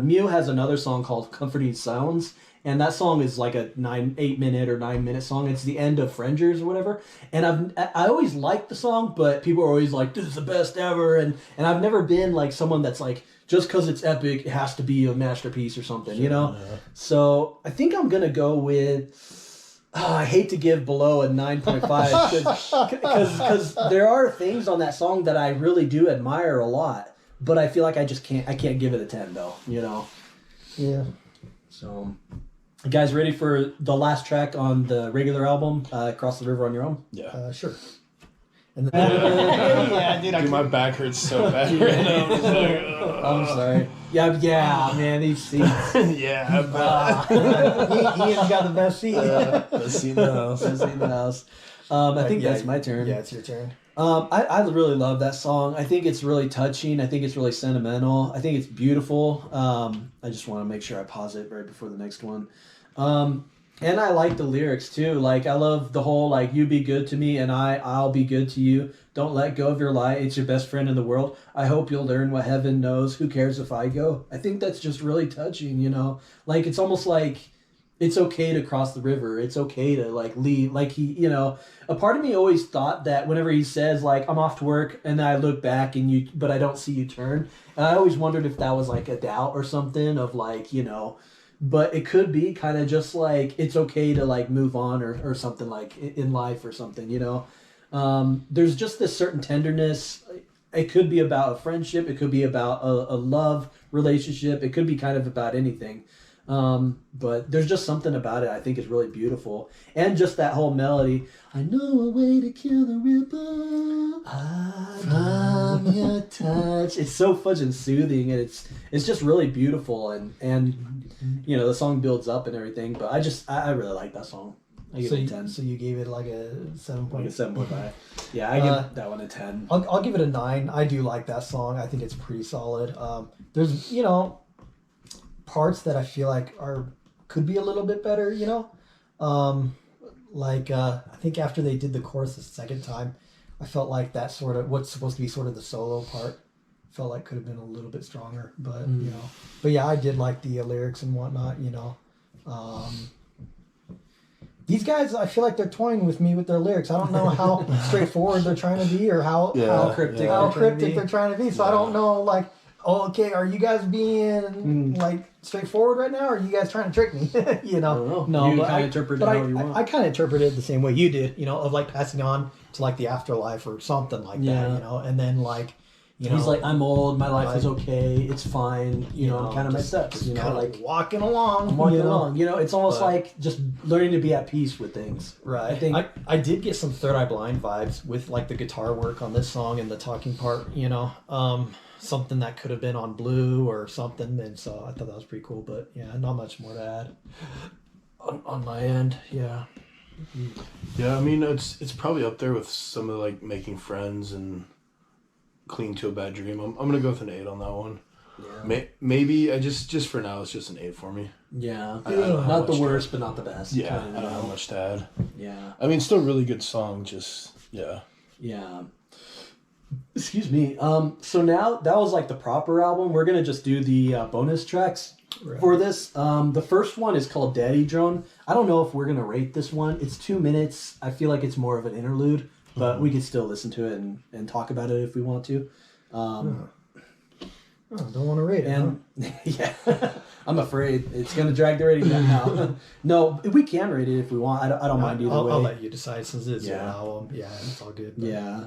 Mew has another song called Comforting Sounds, and that song is like a 8 minute or 9 minute song. It's the end of Frangers or whatever. And I always liked the song, but people are always like, this is the best ever. And I've never been like someone that's like, just because it's epic, it has to be a masterpiece or something, Yeah. So I think I'm going to go with, I hate to give below a 9.5 because there are things on that song that I really do admire a lot. But I feel like I can't give it a 10 though, Yeah. So... You guys ready for the last track on the regular album, Cross the River on Your Own? Yeah. Sure. And yeah, dude, my back hurts so bad right now. I'm sorry. Yeah, man, these seats. Yeah, Ian's got the best seat. Best seat in the house. Best seat in the house. I think that's my turn. Yeah, it's your turn. I really love that song. I think it's really touching. I think it's really sentimental. I think it's beautiful. I just want to make sure I pause it right before the next one. And I like the lyrics too. Like I love the whole like you be good to me and I'll be good to you. Don't let go of your lie. It's your best friend in the world. I hope you'll learn what heaven knows. Who cares if I go? I think that's just really touching, Like it's almost like it's okay to cross the river. It's okay to like leave. Like he, a part of me always thought that whenever he says like I'm off to work and I look back but I don't see you turn. And I always wondered if that was like a doubt or something of like, but it could be kind of just like it's okay to like move on or something like in life or something, There's just this certain tenderness. It could be about a friendship. It could be about a love relationship. It could be kind of about anything. But there's just something about it I think is really beautiful. And just that whole melody. I know a way to kill the ripple from your touch. It's so fudging soothing, and it's just really beautiful, and the song builds up and everything. But I really like that song. I give it a 10. So you gave it like a 7. Like a 7.5. Yeah, I give that one a 10. I'll give it a 9. I do like that song. I think it's pretty solid. There's parts that I feel like could be a little bit better, I think after they did the chorus the second time, I felt like that sort of what's supposed to be sort of the solo part felt like could have been a little bit stronger, but you know, but yeah, I did like the lyrics and whatnot, you know. These guys, I feel like they're toying with me with their lyrics. I don't know how straightforward they're trying to be, or how cryptic they're trying to be. So I don't know, like, oh, okay, are you guys being like straightforward right now, or are you guys trying to trick me? You know, no, you kind of interpret it how you want. I kind of interpreted it the same way you did, you know, of like passing on to like the afterlife or something like that, you know, and then like. You know, he's like, I'm old, my life is okay, it's fine, you know, I'm kind of my steps, you know, like walking along. I'm walking along, you know, it's almost like just learning to be at peace with things. Right. I think I did get some Third Eye Blind vibes with like the guitar work on this song and the talking part, you know, something that could have been on Blue or something, and so I thought that was pretty cool, but yeah, not much more to add on my end, yeah. Yeah, I mean, it's probably up there with some of like Making Friends and Cling to a Bad Dream. I'm gonna go with an 8 on that one. Yeah. Maybe I just for now it's just an 8 for me. Yeah. Not the worst, but not the best. Yeah. I don't have much to add. Yeah. I mean, still really good song. Just yeah. Yeah. Excuse me. So now that was like the proper album. We're gonna just do the bonus tracks for this. The first one is called Daddy Drone. I don't know if we're gonna rate this one. It's 2 minutes. I feel like it's more of an interlude. But we could still listen to it and talk about it if we want to. Don't want to rate it. And yeah, I'm afraid it's going to drag the rating down now. No, we can rate it if we want. I don't mind either way. I'll let you decide since it's your album. Yeah, it's all good. But. Yeah.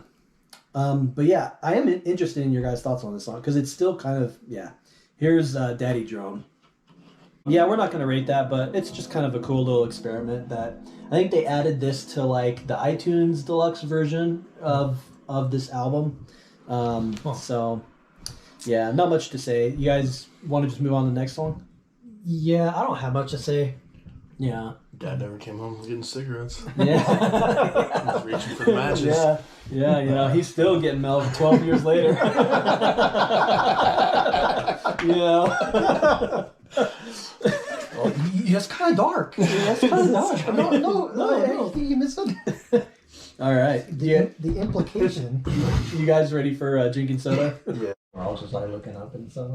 But yeah, I am interested in your guys' thoughts on this song because it's still kind of, Here's Daddy Drone. Yeah, we're not going to rate that, but it's just kind of a cool little experiment that I think they added this to like the iTunes deluxe version of this album. So yeah, not much to say. You guys want to just move on to the next song? Yeah, I don't have much to say. Yeah. Dad never came home getting cigarettes. Yeah. He's reaching for the matches. Yeah, you know, he's still getting melted 12 years later. You know. Well, it's kind of dark. That's kind of dark. No, you missed it. All right. The implication. You guys ready for drinking soda? Yeah. I was just like looking up and stuff.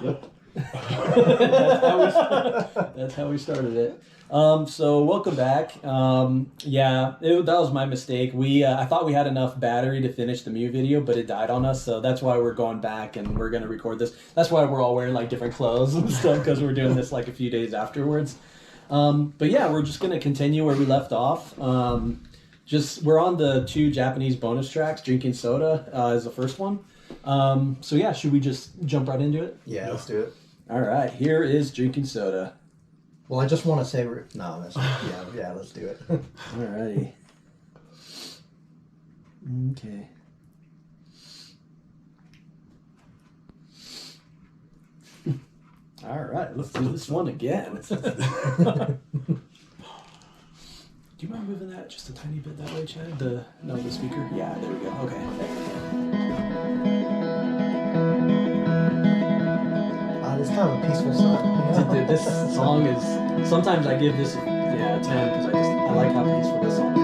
Yep. That's how we started it. So welcome back. That was my mistake. I thought we had enough battery to finish the Mew video, but it died on us. So that's why we're going back and we're going to record this. That's why we're all wearing like different clothes and stuff because we're doing this like a few days afterwards. But yeah, we're just going to continue where we left off. We're on the 2 Japanese bonus tracks. Drinking Soda is the first one. So yeah, should we just jump right into it? Yeah, let's do it. All right, here is Drinking Soda. Well, I just want to say... yeah, let's do it. Alrighty. Okay. Alright, let's do this one again. Do you mind moving that just a tiny bit that way, Chad? The speaker? Yeah, there we go. Okay. It's kind of a peaceful song. Dude, this song is... Sometimes I give this a 10 because I like how peaceful this song is.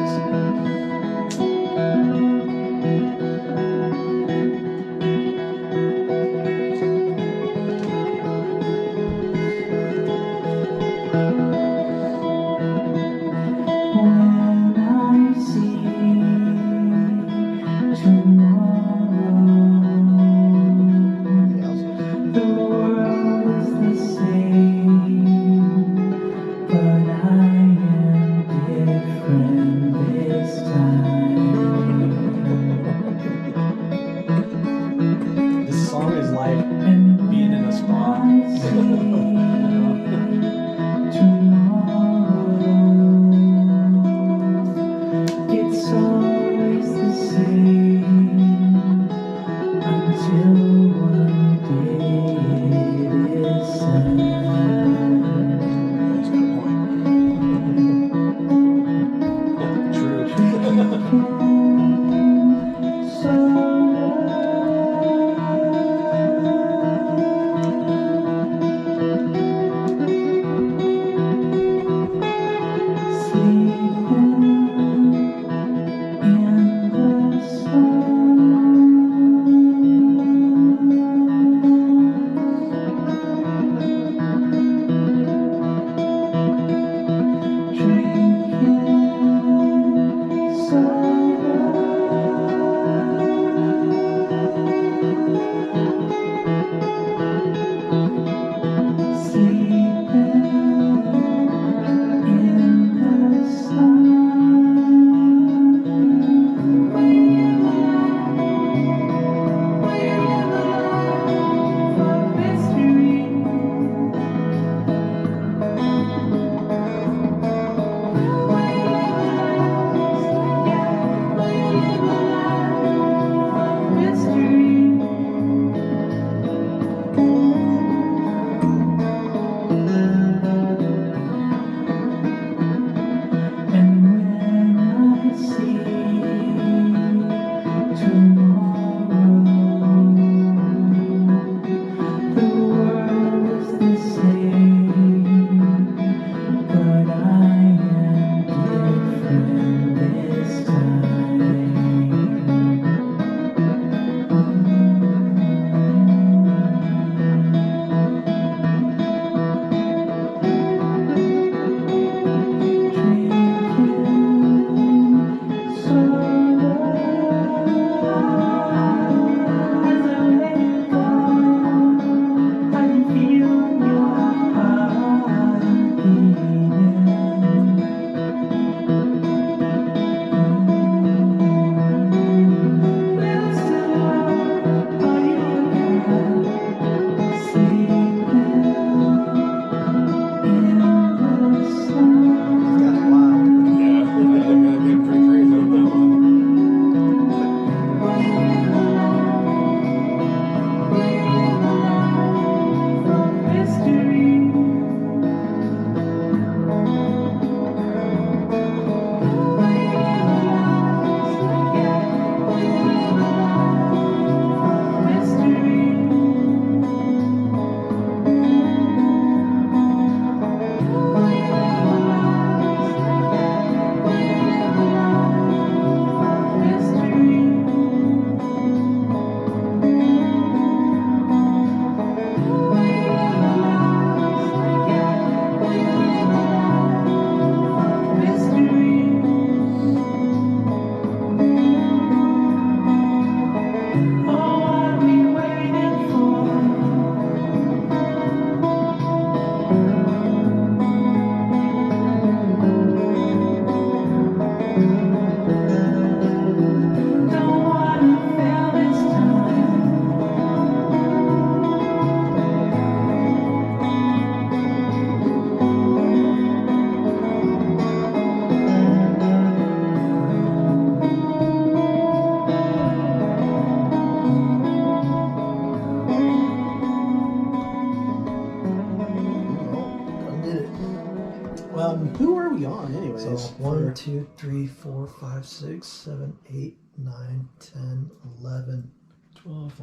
So 1, 2, 3, 4, 5, 6, 7, 8, 9, 10, 11, 12.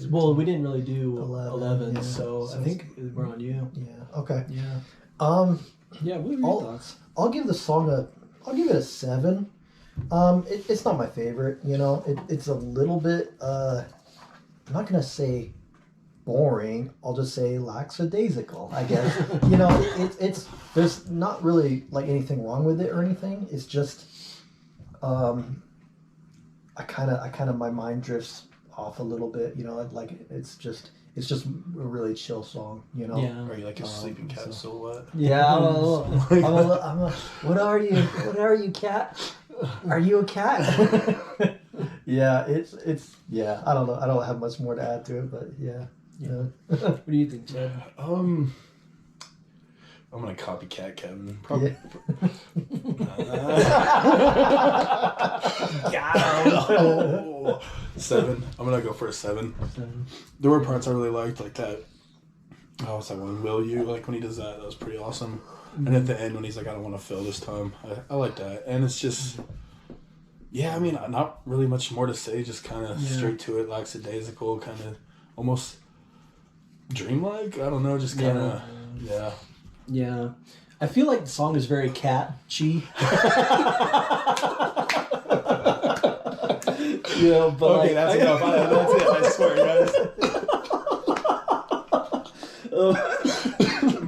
Well, we didn't really do 11, yeah. so I think we're on you. Yeah. Okay. Yeah. Yeah. What are your thoughts? I'll give the song I'll give it a 7. It's not my favorite. You know, it's a little bit. I'm not gonna say boring. I'll just say lackadaisical, I guess. You know, it's there's not really like anything wrong with it or anything. It's just, I kind of my mind drifts off a little bit. You know, like it's just a really chill song. You know. Yeah. Are you like a sleeping cat silhouette? Yeah. What are you? What are you, cat? Are you a cat? Yeah, it's yeah. I don't know. I don't have much more to add to it, but yeah. Yeah. What do you think, Chad? I'm gonna copycat Kevin. Probably. Yeah. 7. I'm gonna go for a 7. There were parts I really liked, like that. Oh, what's that one? Will you? Like when he does that, that was pretty awesome. And at the end when he's like, I don't want to fail this time. I like that. And it's just, yeah, I mean, not really much more to say. Just kind of straight to it, lackadaisical, kind of almost dreamlike. I don't know, just kind of, yeah. Yeah. I feel like the song is very catchy. Yeah, but okay, that's enough. That's it. I swear, guys.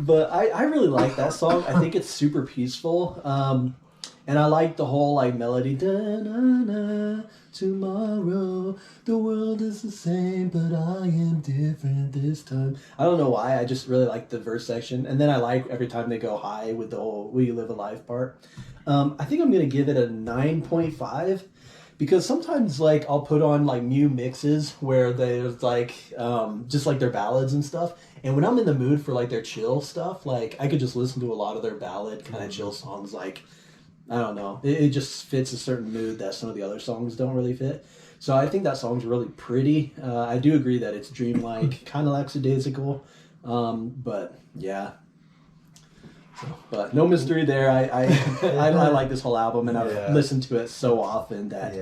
But I really like that song. I think it's super peaceful. And I like the whole like melody. Da-na-na, tomorrow the world is the same, but I am different this time. I don't know why. I just really like the verse section, and then I like every time they go high with the whole "Will you live a life" part. I think I'm gonna give it a 9.5. Because sometimes, like, I'll put on, like, new mixes where there's, like, just, like, their ballads and stuff. And when I'm in the mood for, like, their chill stuff, like, I could just listen to a lot of their ballad kind of chill songs. Like, I don't know. It just fits a certain mood that some of the other songs don't really fit. So I think that song's really pretty. I do agree that it's dreamlike, kind of lackadaisical. But, yeah. But no mystery there. I like this whole album, and I've listened to it so often that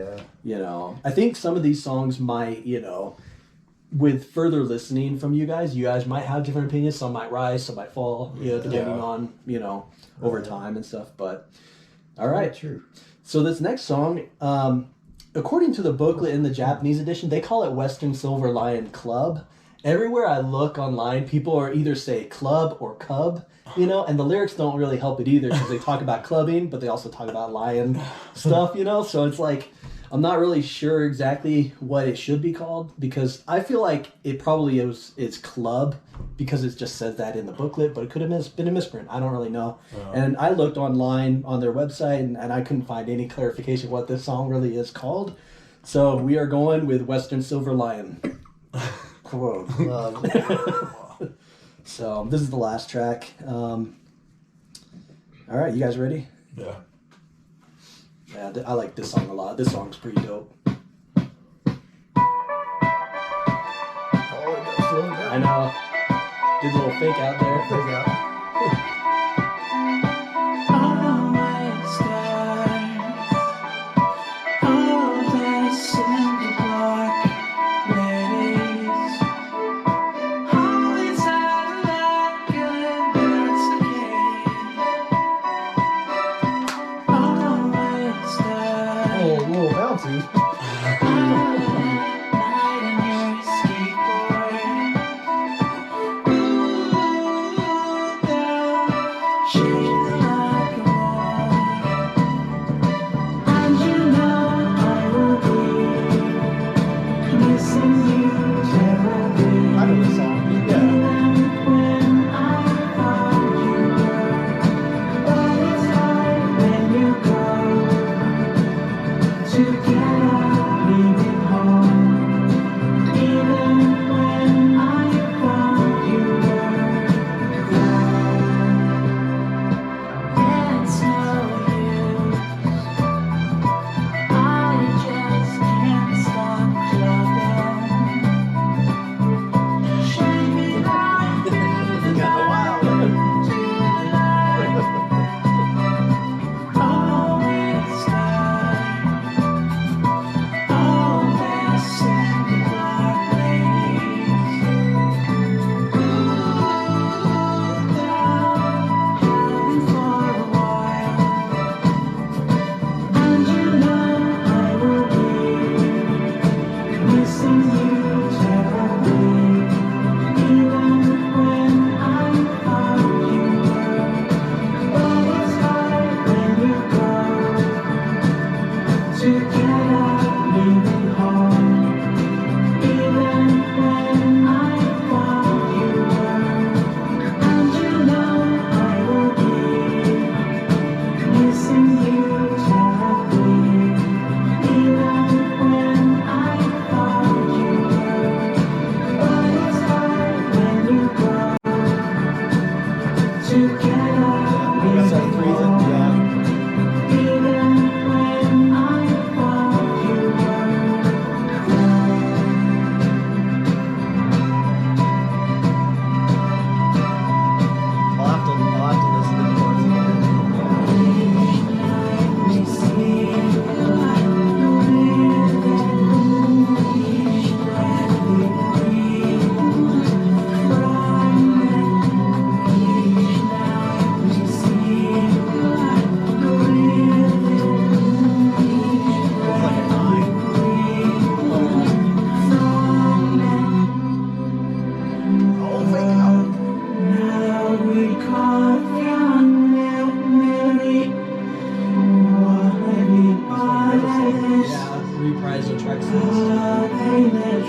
you know, I think some of these songs might, you know, with further listening from you guys might have different opinions. Some might rise, some might fall, you know, depending on, you know, over time and stuff. But all right, true. So this next song, according to the booklet in the Japanese edition, they call it Western Silver Lion Club. Everywhere I look online, people are either say club or cub, you know, and the lyrics don't really help it either because they talk about clubbing, but they also talk about lion stuff, you know, so it's like, I'm not really sure exactly what it should be called because I feel like it probably it's club because it just says that in the booklet, but it could have been a misprint. I don't really know. And I looked online on their website and I couldn't find any clarification what this song really is called. So we are going with Western Silver Lion. Whoa. So this is the last track. All right, you guys ready? Yeah. Yeah, I like this song a lot. This song's pretty dope. I know. Did a little fake out there. Fake out.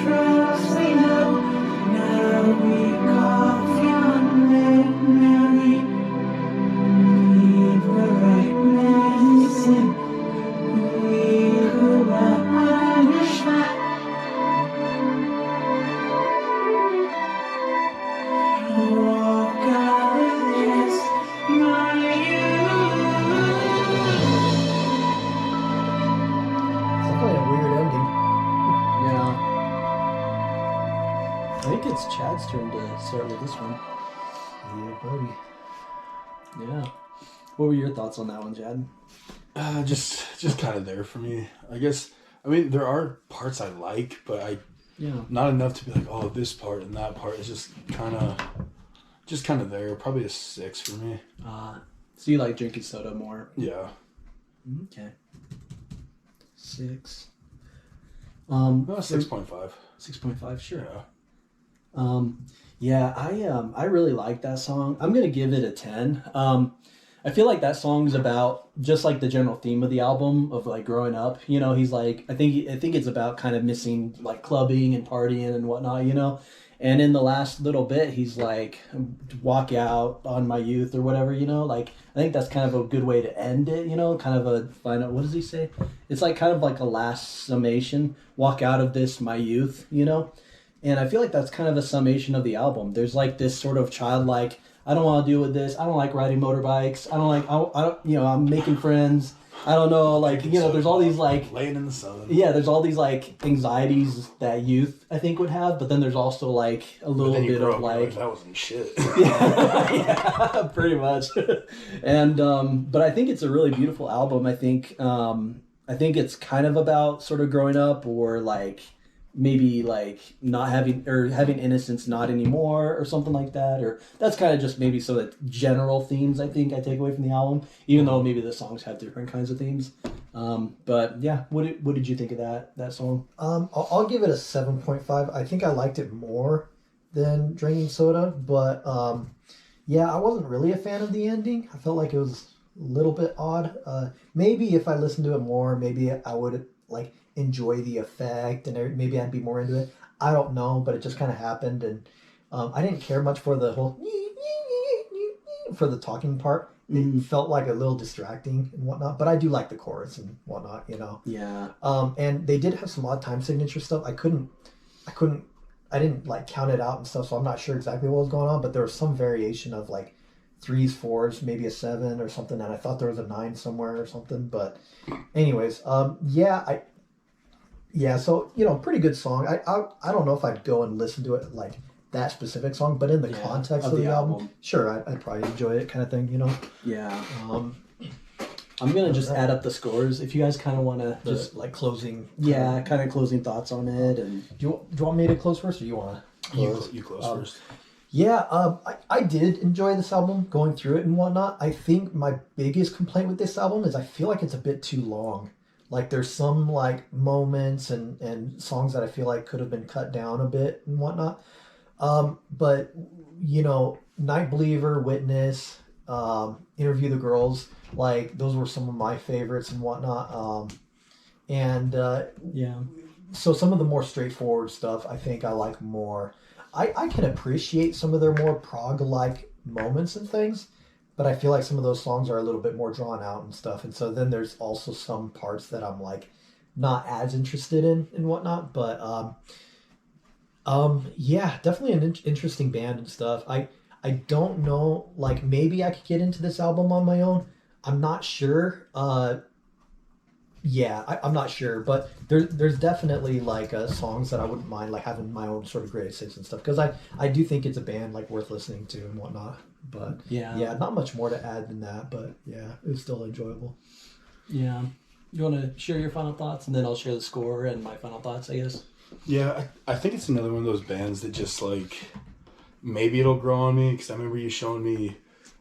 trust we know. Now we cough young Mary. Leave the right medicine. We who understand. Walk out of this, my youth. It's definitely a weird ending. Yeah. I think it's Chad's turn to start with this one. Yeah, buddy. Yeah. What were your thoughts on that one, Chad? Just kind of there for me. I guess. I mean, there are parts I like, but not enough to be like, oh, this part and that part is just kind of there. Probably a 6 for me. So you like drinking soda more? Yeah. Okay. 6. 6.5. 6.5, sure. Yeah. I really like that song. I'm gonna give it a 10. I feel like that song's about just like the general theme of the album of like growing up. You know, he's like I think it's about kind of missing like clubbing and partying and whatnot. You know, and in the last little bit, he's like walk out on my youth or whatever. You know, like I think that's kind of a good way to end it. You know, kind of a final. What does he say? It's like kind of like a last summation. Walk out of this, my youth. You know. And I feel like that's kind of a summation of the album. There's like this sort of childlike, I don't want to deal with this. I don't like riding motorbikes. I don't, I'm making friends. I don't know, like, you know, there's all these like, laying in the sun. Yeah, there's all these like anxieties that youth I think would have, but then there's also like a little bit of like that wasn't shit. yeah, pretty much. And but I think it's a really beautiful album. I think it's kind of about sort of growing up or like maybe like not having or having innocence not anymore or something like that, or that's kind of just maybe some of the general themes I think I take away from the album, even though maybe the songs have different kinds of themes. But yeah, what did you think of that song? I'll give it a 7.5. I think I liked it more than Drinking Soda, but yeah, I wasn't really a fan of the ending. I felt like it was a little bit odd. Maybe if I listened to it more, maybe I would like enjoy the effect and maybe I'd be more into it. I don't know, but it just kind of happened, and I didn't care much for the whole for the talking part. It felt like a little distracting and whatnot, but I do like the chorus and whatnot, you know. Yeah. And they did have some odd time signature stuff. I didn't like count it out and stuff, so I'm not sure exactly what was going on, but there was some variation of like 3s, 4s, maybe a 7 or something, and I thought there was a 9 somewhere or something. But anyways, so you know, pretty good song. I don't know if I'd go and listen to it like that specific song, but in the context of the album, sure, I'd probably enjoy it, kind of thing, you know. Yeah. I'm gonna just add up the scores if you guys kind of want to just like closing. Yeah, kind of closing thoughts on it. And do you want me to close first, or you want to close? You close first. Yeah, I did enjoy this album, going through it and whatnot. I think my biggest complaint with this album is I feel like it's a bit too long. Like there's some like moments and songs that I feel like could have been cut down a bit and whatnot. But you know, Night Believer, Witness, Interview the Girls, like those were some of my favorites and whatnot. So some of the more straightforward stuff I think I like more. I can appreciate some of their more prog-like moments and things, but I feel like some of those songs are a little bit more drawn out and stuff. And so then there's also some parts that I'm like not as interested in and whatnot. But yeah, definitely an interesting band and stuff. I don't know, like maybe I could get into this album on my own. I'm not sure. I'm not sure, but there's definitely like songs that I wouldn't mind like having my own sort of greatest hits and stuff, because I do think it's a band like worth listening to and whatnot. But yeah, not much more to add than that, but yeah, it was still enjoyable. Yeah. You want to share your final thoughts, and then I'll share the score and my final thoughts, I guess? Yeah, I think it's another one of those bands that just like, maybe it'll grow on me, because I remember you showing me,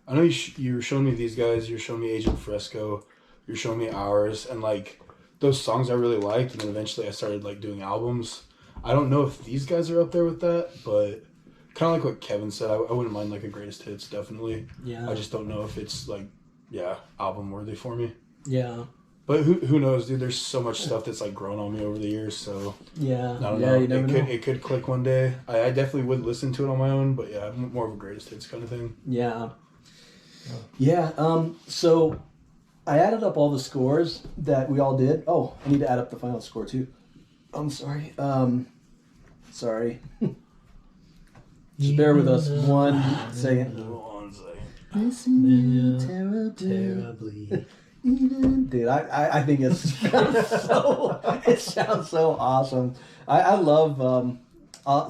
I know you were showing me these guys, you were showing me Agent Fresco, you're showing me Ours, and like those songs I really liked, and then eventually I started like doing albums. I don't know if these guys are up there with that, but kind of like what Kevin said, I wouldn't mind like a greatest hits, definitely. Yeah. I just don't know if it's like, album worthy for me. Yeah. But who knows, dude? There's so much stuff that's like grown on me over the years. So Yeah, I don't yeah, know. you never know. It could click one day. I definitely would listen to it on my own. But yeah, I'm more of a greatest hits kind of thing. Yeah. Yeah. So I added up all the scores that we all did. Oh, I need to add up the final score too. I'm sorry. Sorry. Just bear with us 1 second. One second. Yeah. Terribly. Dude, I think it sounds so awesome. I love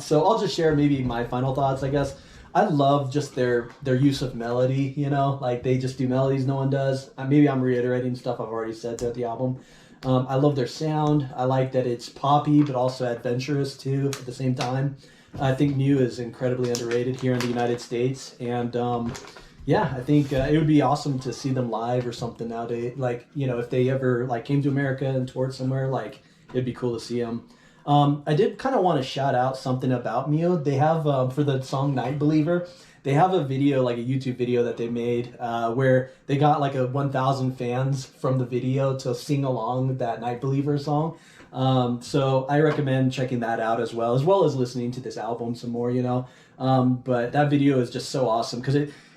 so I'll just share maybe my final thoughts, I guess. I love just their use of melody, you know, like they just do melodies no one does. Maybe I'm reiterating stuff I've already said throughout the album. I love their sound. I like that it's poppy but also adventurous too at the same time. I think Mew is incredibly underrated here in the United States, and yeah, I think it would be awesome to see them live or something nowadays. Like, you know, if they ever like came to America and toured somewhere, like it'd be cool to see them. I did kind of want to shout out something about Mew. They have for the song "Night Believer," they have a video, like a YouTube video that they made, where they got like 1,000 fans from the video to sing along with that "Night Believer" song. So I recommend checking that out as well as listening to this album some more. You know, but that video is just so awesome because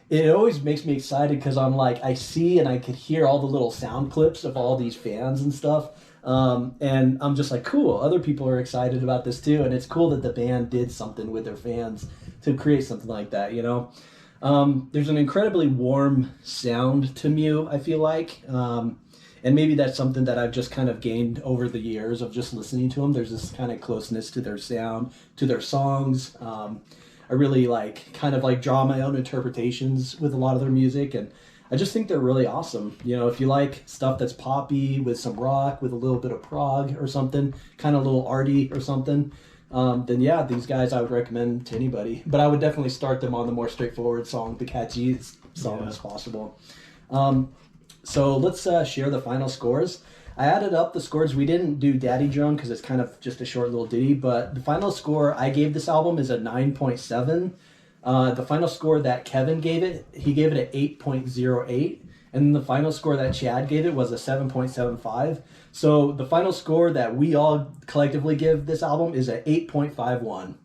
it always makes me excited because I'm like, I see and I could hear all the little sound clips of all these fans and stuff. And I'm just like, cool, other people are excited about this too. And it's cool that the band did something with their fans to create something like that, you know? There's an incredibly warm sound to Mew, I feel like. And maybe that's something that I've just kind of gained over the years of just listening to them. There's this kind of closeness to their sound, to their songs. I really kind of draw my own interpretations with a lot of their music, and I just think they're really awesome. You know, if you like stuff that's poppy with some rock, with a little bit of prog or something, kind of a little arty or something, then yeah, these guys I would recommend to anybody. But I would definitely start them on the more straightforward song, the catchiest song as possible. So let's share the final scores. I added up the scores. We didn't do Daddy Drone because it's kind of just a short little ditty, but the final score I gave this album is a 9.7. The final score that Kevin gave it, he gave it an 8.08. And the final score that Chad gave it was a 7.75. So the final score that we all collectively give this album is a 8.51.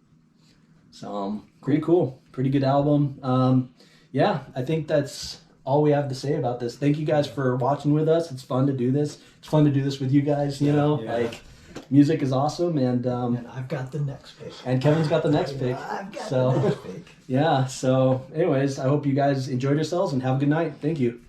So pretty cool. Pretty good album. Yeah, I think that's all we have to say about this. Thank you guys for watching with us. It's fun to do this. It's fun to do this with you guys, you know? Yeah. Like, music is awesome, and I've got the next pick. and Kevin's got the next pick. I've got So the next pick. yeah, so anyways, I hope you guys enjoyed yourselves and have a good night. Thank you.